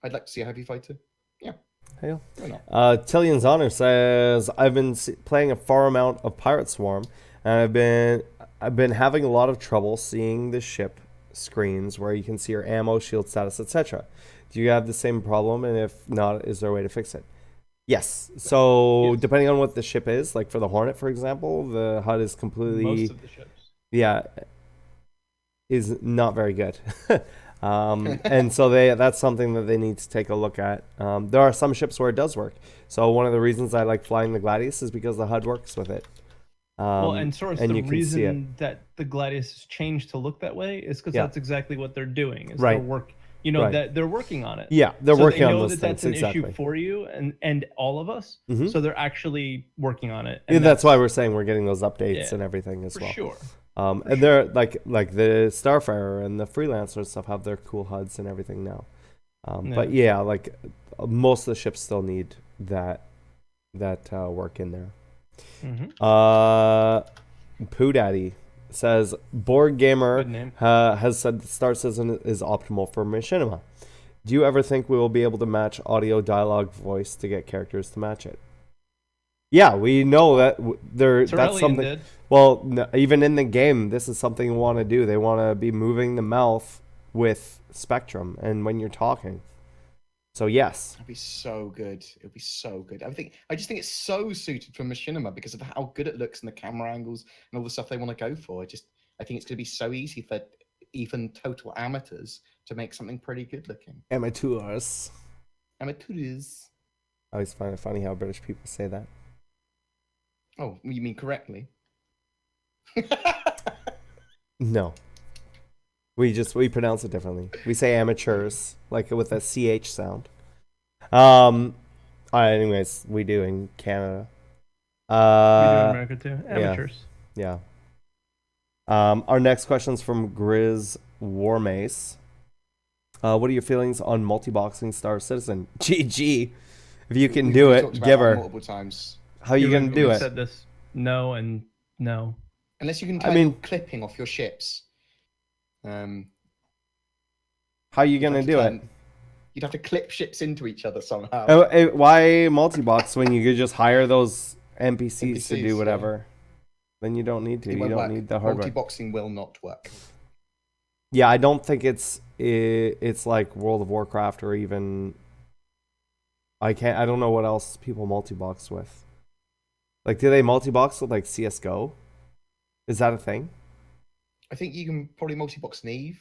like to see a heavy fighter. Yeah. Hell. Tillion's Honor says, I've been playing a far amount of Pirate Swarm, and I've been having a lot of trouble seeing the ship screens where you can see your ammo, shield status, etc. Do you have the same problem? And if not, is there a way to fix it? Yes. So depending on what the ship is, like for the Hornet, for example, the HUD is completely... Most of the ships. Yeah. Is not very good. And so that's something that they need to take a look at. There are some ships where it does work. So one of the reasons I like flying the Gladius is because the HUD works with it. And the reason that the Gladius has changed to look that way is because that's exactly what they're doing. Is right. That they're working on it. Yeah, they're working on those things. That's an issue for you and all of us. So they're actually working on it. And that's why we're saying we're getting those updates and everything as well. For sure. And they're like the Starfarer and the Freelancer and stuff have their cool HUDs and everything now. But yeah, like most of the ships still need that work in there. Poo Daddy says Good Boredgamer name. has said that Star Citizen is optimal for machinima. Do you ever think we will be able to match audio, dialogue, voice to get characters to match it? Yeah, we know that that's Cerulean something. did. Well, even in the game, this is something you want to do. They want to be moving the mouth with spectrum and when you're talking. So yes. It'd be so good. It'd be so good. I just think it's so suited for machinima because of how good it looks and the camera angles and all the stuff they want to go for. I think it's going to be so easy for even total amateurs to make something pretty good looking. Amateurs. Amateurs. I always find it funny how British people say that. Oh, you mean correctly? No. We pronounce it differently. We say amateurs, like with a CH sound. Anyways, we do in Canada. We do in America too. Amateurs. Yeah. Our next question's from Grizz Warmace. What are your feelings on multi-boxing Star Citizen? GG. If you can do it, give her. Multiple times. How are you going to do it? Said this. No and no. Unless you can turn clipping off your ships. How are you going to do it? You'd have to clip ships into each other somehow. Why multi-box when you could just hire those NPCs to do whatever? Yeah. Then you don't need to. You don't need the hardware. Multi-boxing will not work. Yeah, I don't think it's like World of Warcraft or even... I don't know what else people multi-box with. Like, do they multi-box with like CSGO? Is that a thing? I think you can probably multi-box in Eve.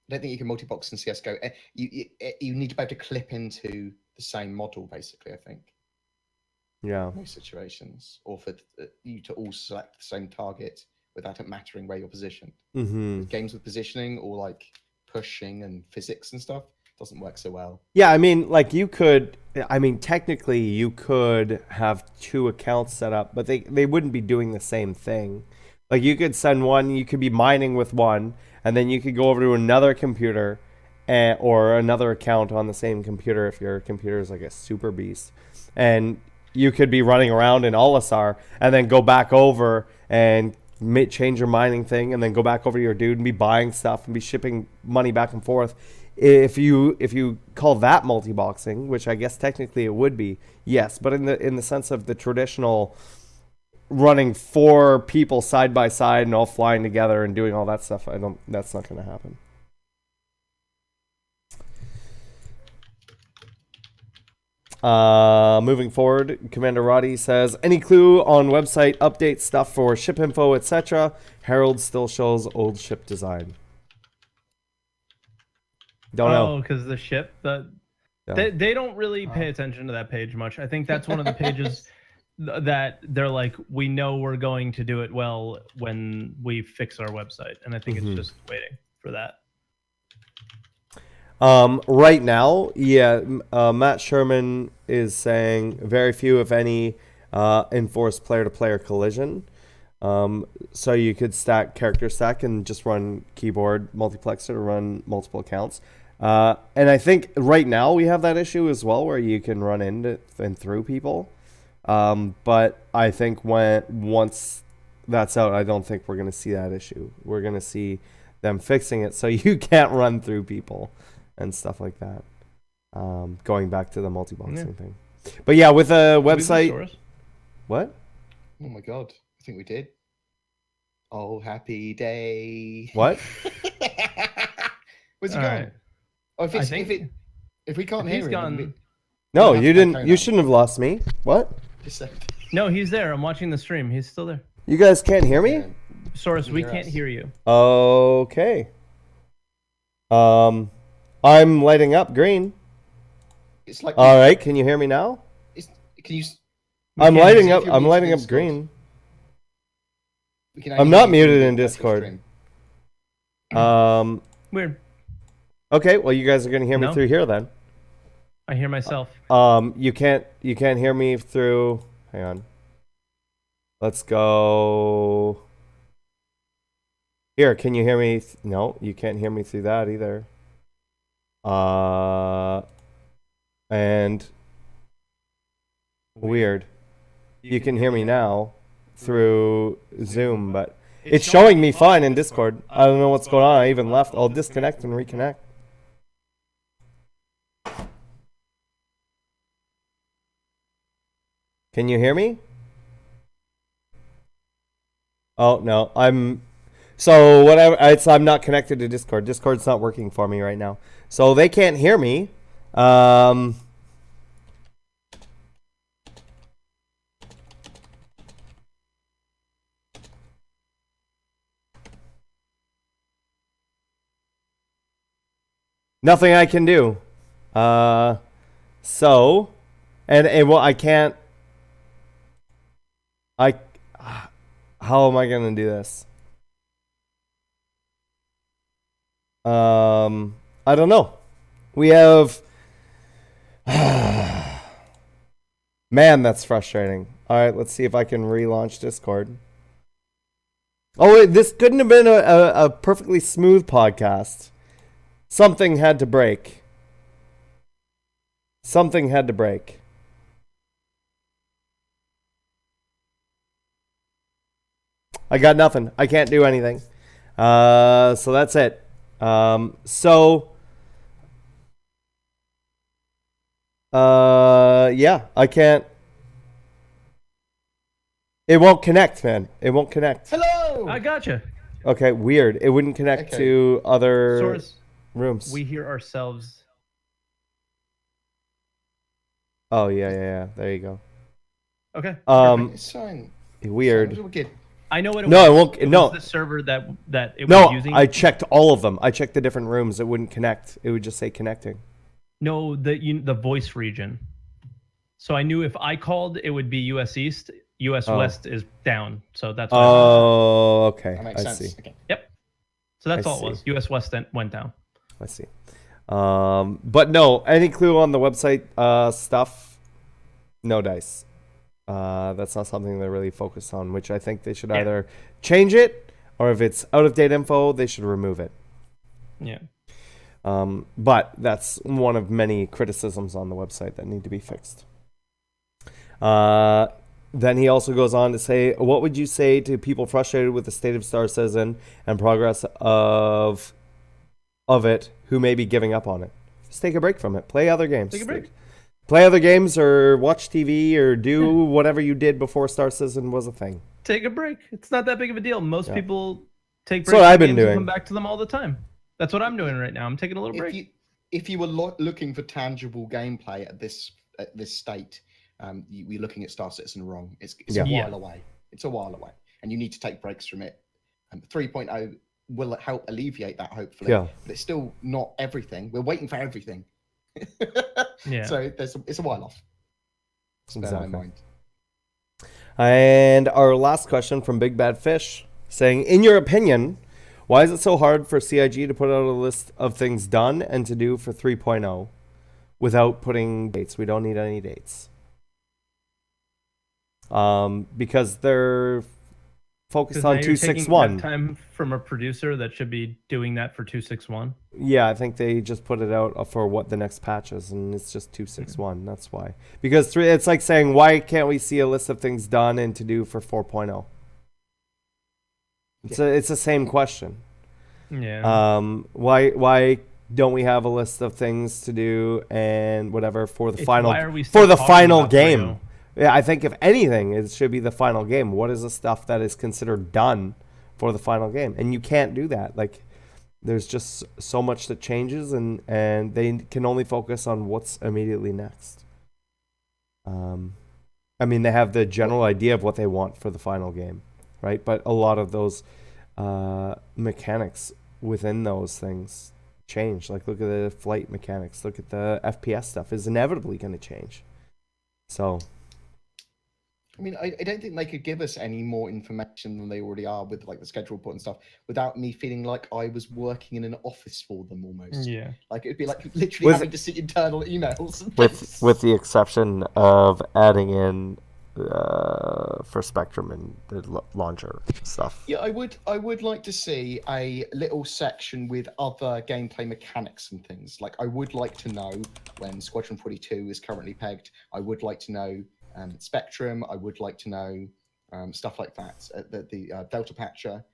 I don't think you can multi-box in CSGO. You need to be able to clip into the same model, basically, I think. Yeah. In most situations. Or for you to all select the same target without it mattering where you're positioned. Mm-hmm. With games with positioning or like pushing and physics and stuff, doesn't work so well. Yeah, I mean, like technically you could have two accounts set up, but they wouldn't be doing the same thing. Like you could send one, you could be mining with one, and then you could go over to another computer or another account on the same computer if your computer is like a super beast. And you could be running around in Olisar and then go back over and change your mining thing and then go back over to your dude and be buying stuff and be shipping money back and forth. If you call that multi-boxing, which I guess technically it would be, yes, but in the sense of the traditional running 4 people side by side and all flying together and doing all that stuff, that's not going to happen. Moving forward, Commander Roddy says, any clue on website update stuff for ship info, etc.? Herald still shows old ship design. Don't know. Oh, because the ship, they don't really pay attention to that page much. I think that's one of the pages that they're like, we know we're going to do it well when we fix our website, and I think it's just waiting for that. Right now, yeah, Matt Sherman is saying very few, if any, enforce player-to-player collision. So you could character stack and just run keyboard multiplexer to run multiple accounts. And I think right now we have that issue as well where you can run into and through people. But I think once that's out, I don't think we're going to see that issue. We're going to see them fixing it so you can't run through people and stuff like that. Going back to the multi-boxing thing. But yeah, with a website... What? Oh my god, I think we did. Oh, happy day. What? Where's he gone? Right. Oh, if we can't hear him... No, you didn't. You shouldn't have lost me. What? No, he's there. I'm watching the stream. He's still there. You guys can't hear me? Soros, we can't hear you. Okay. I'm lighting up green. It's like all right. Can you hear me now? Can you? I'm lighting up. I'm lighting up green. I'm not muted in Discord. Weird. Okay. Well, you guys are gonna hear me through here then. I hear myself. You can't hear me through. Hang on. Let's go. Here, can you hear me? No, you can't hear me through that either. And weird. You can hear me now. through Zoom, but it's showing me fine in Discord. I don't know what's going on. I even left. I'll disconnect and reconnect. Can you hear me? Oh no, so whatever. I'm not connected to Discord. Discord's not working for me right now, so they can't hear me. Nothing I can do. So, and well, I can't. How am I gonna do this? I don't know. We have. Man, that's frustrating. All right, let's see if I can relaunch Discord. Oh, wait, this couldn't have been a perfectly smooth podcast. Something had to break. Something had to break. I got nothing. I can't do anything. So that's it. Yeah, I can't. It won't connect, man. It won't connect. Hello. I gotcha. Okay, weird. It wouldn't connect to other Source, rooms. we hear ourselves. Oh yeah. There you go. Okay. It's fine. Weird. It's all good. I know what it No, was. it won't. It No, was the server that it was no. using. I checked all of them. I checked the different rooms. It wouldn't connect. It would just say connecting. No, the voice region. So I knew if I called, it would be US East. US West is down. So that's what Oh, okay. That makes I sense. see. Okay. Yep. So that's I all it was. see. US West went down. I see. But no, any clue on the website stuff? No dice. That's not something they're really focused on, which I think they should either change it, or if it's out of date info, they should remove it. Yeah. But that's one of many criticisms on the website that need to be fixed. Then he also goes on to say, what would you say to people frustrated with the state of Star Citizen and progress of it who may be giving up on it? Just take a break from it. Play other games. Take a break. Play other games or watch TV or do whatever you did before Star Citizen was a thing. Take a break. It's not that big of a deal. Most people take breaks That's what I've been from games doing. and come back to them all the time. That's what I'm doing right now. I'm taking a little break. If you were looking for tangible gameplay at this state, you're looking at Star Citizen wrong. It's a while away. It's a while away, and you need to take breaks from it. 3.0 will help alleviate that, hopefully. Yeah. But it's still not everything. We're waiting for everything. Yeah. So it's a while off. Exactly. In mind. And our last question from Big Bad Fish saying, in your opinion, why is it so hard for CIG to put out a list of things done and to do for 3.0 without putting dates? We don't need any dates. Because they're focused on 261. Time from a producer that should be doing that for 261. Yeah, I think they just put it out for what the next patch is, and it's just 261. That's why. Because it's like saying, why can't we see a list of things done and to do for 4.0? It's the same question. Yeah. Why don't we have a list of things to do and whatever for the final game? 3.0? Yeah, I think if anything, it should be the final game. What is the stuff that is considered done for the final game? And you can't do that. Like, there's just so much that changes, and they can only focus on what's immediately next. I mean, they have the general idea of what they want for the final game, right? But a lot of those mechanics within those things change. Like, look at the flight mechanics. Look at the FPS stuff is inevitably going to change. So... I mean, I don't think they could give us any more information than they already are with like the schedule report and stuff without me feeling like I was working in an office for them almost. Yeah. Like it'd be like literally having to see internal emails. And with the exception of adding in for Spectrum and the launcher stuff. Yeah, I would like to see a little section with other gameplay mechanics and things. Like I would like to know when Squadron 42 is currently pegged. I would like to know Spectrum. I would like to know stuff like that. The Delta Patcher,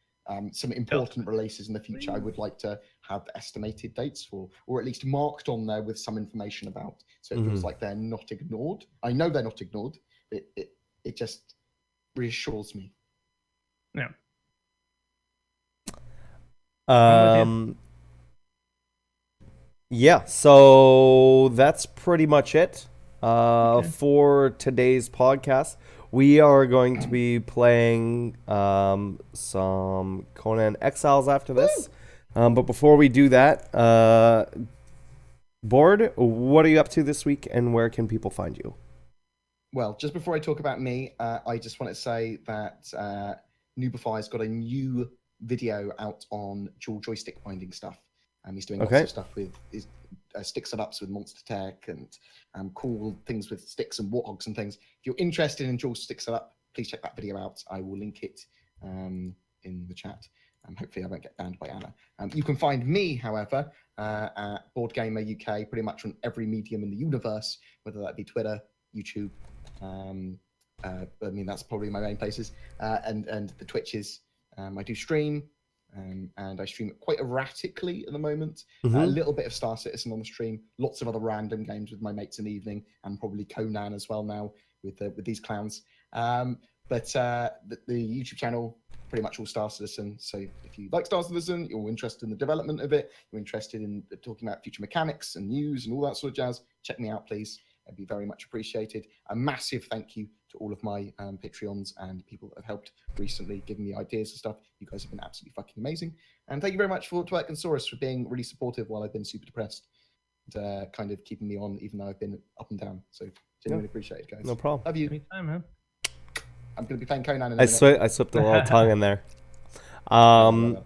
some important releases in the future I would like to have estimated dates for, or at least marked on there with some information about, so it feels like they're not ignored. I know they're not ignored. It just reassures me. Yeah. Yeah, so that's pretty much it for today's podcast. We are going to be playing some Conan Exiles after this. But before we do that, Bored, what are you up to this week and where can people find you? Well, just before I talk about me, I just want to say that Noobify's got a new video out on dual joystick binding stuff. He's doing lots of stuff with his stick setups with Monster Tech and cool things with sticks and warthogs and things. If you're interested in dual stick setup, please check that video out. I will link it in the chat. Hopefully I won't get banned by Anna. You can find me, however, at Boredgamer UK, pretty much on every medium in the universe, whether that be Twitter, YouTube. I mean, that's probably my main places. And the Twitches. I do stream. And I stream quite erratically at the moment. A little bit of Star Citizen on the stream, lots of other random games with my mates in the evening, and probably Conan as well now with these clowns. But the YouTube channel, pretty much all Star Citizen. So if you like Star Citizen, you're interested in the development of it, you're interested in talking about future mechanics and news and all that sort of jazz, check me out, please. It'd be very much appreciated. A massive thank you to all of my Patreons and people that have helped recently, giving me ideas and stuff. You guys have been absolutely fucking amazing. And thank you very much for Twerk and Saurus for being really supportive while I've been super depressed. And kind of keeping me on, even though I've been up and down. So genuinely appreciate it, guys. No problem. Love you. Anytime, man. I'm going to be playing Conan in a minute. I slipped a little tongue in there. And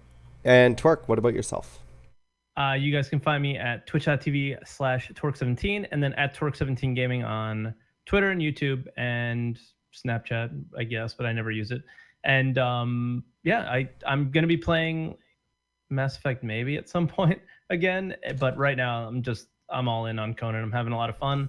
Twerk, what about yourself? You guys can find me at twitch.tv/Twerk17 and then at Twerk17 Gaming on Twitter and YouTube and Snapchat, I guess, but I never use it. And yeah, I'm going to be playing Mass Effect maybe at some point again, but right now I'm all in on Conan. I'm having a lot of fun.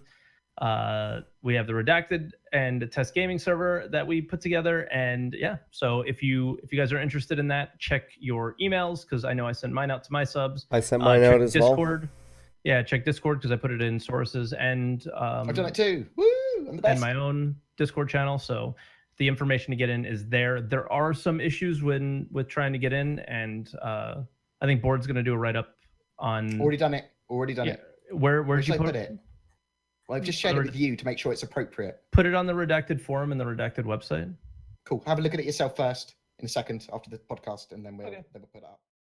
We have the Redacted and a test gaming server that we put together, and yeah, so if you guys are interested in that, check your emails, because I know I sent mine out to my subs. I sent mine out as Discord. well. Yeah, check Discord because I put it in sources, and I've done it too. Woo! I'm the best. And my own Discord channel, so the information to get in is there. There are some issues with trying to get in, and I think Board's going to do a write-up on... Already done it. Where did you put it? Well, I've just shared it with you to make sure it's appropriate. Put it on the Redacted forum and the Redacted website. Cool. Have a look at it yourself first in a second after the podcast, and then we'll put it up.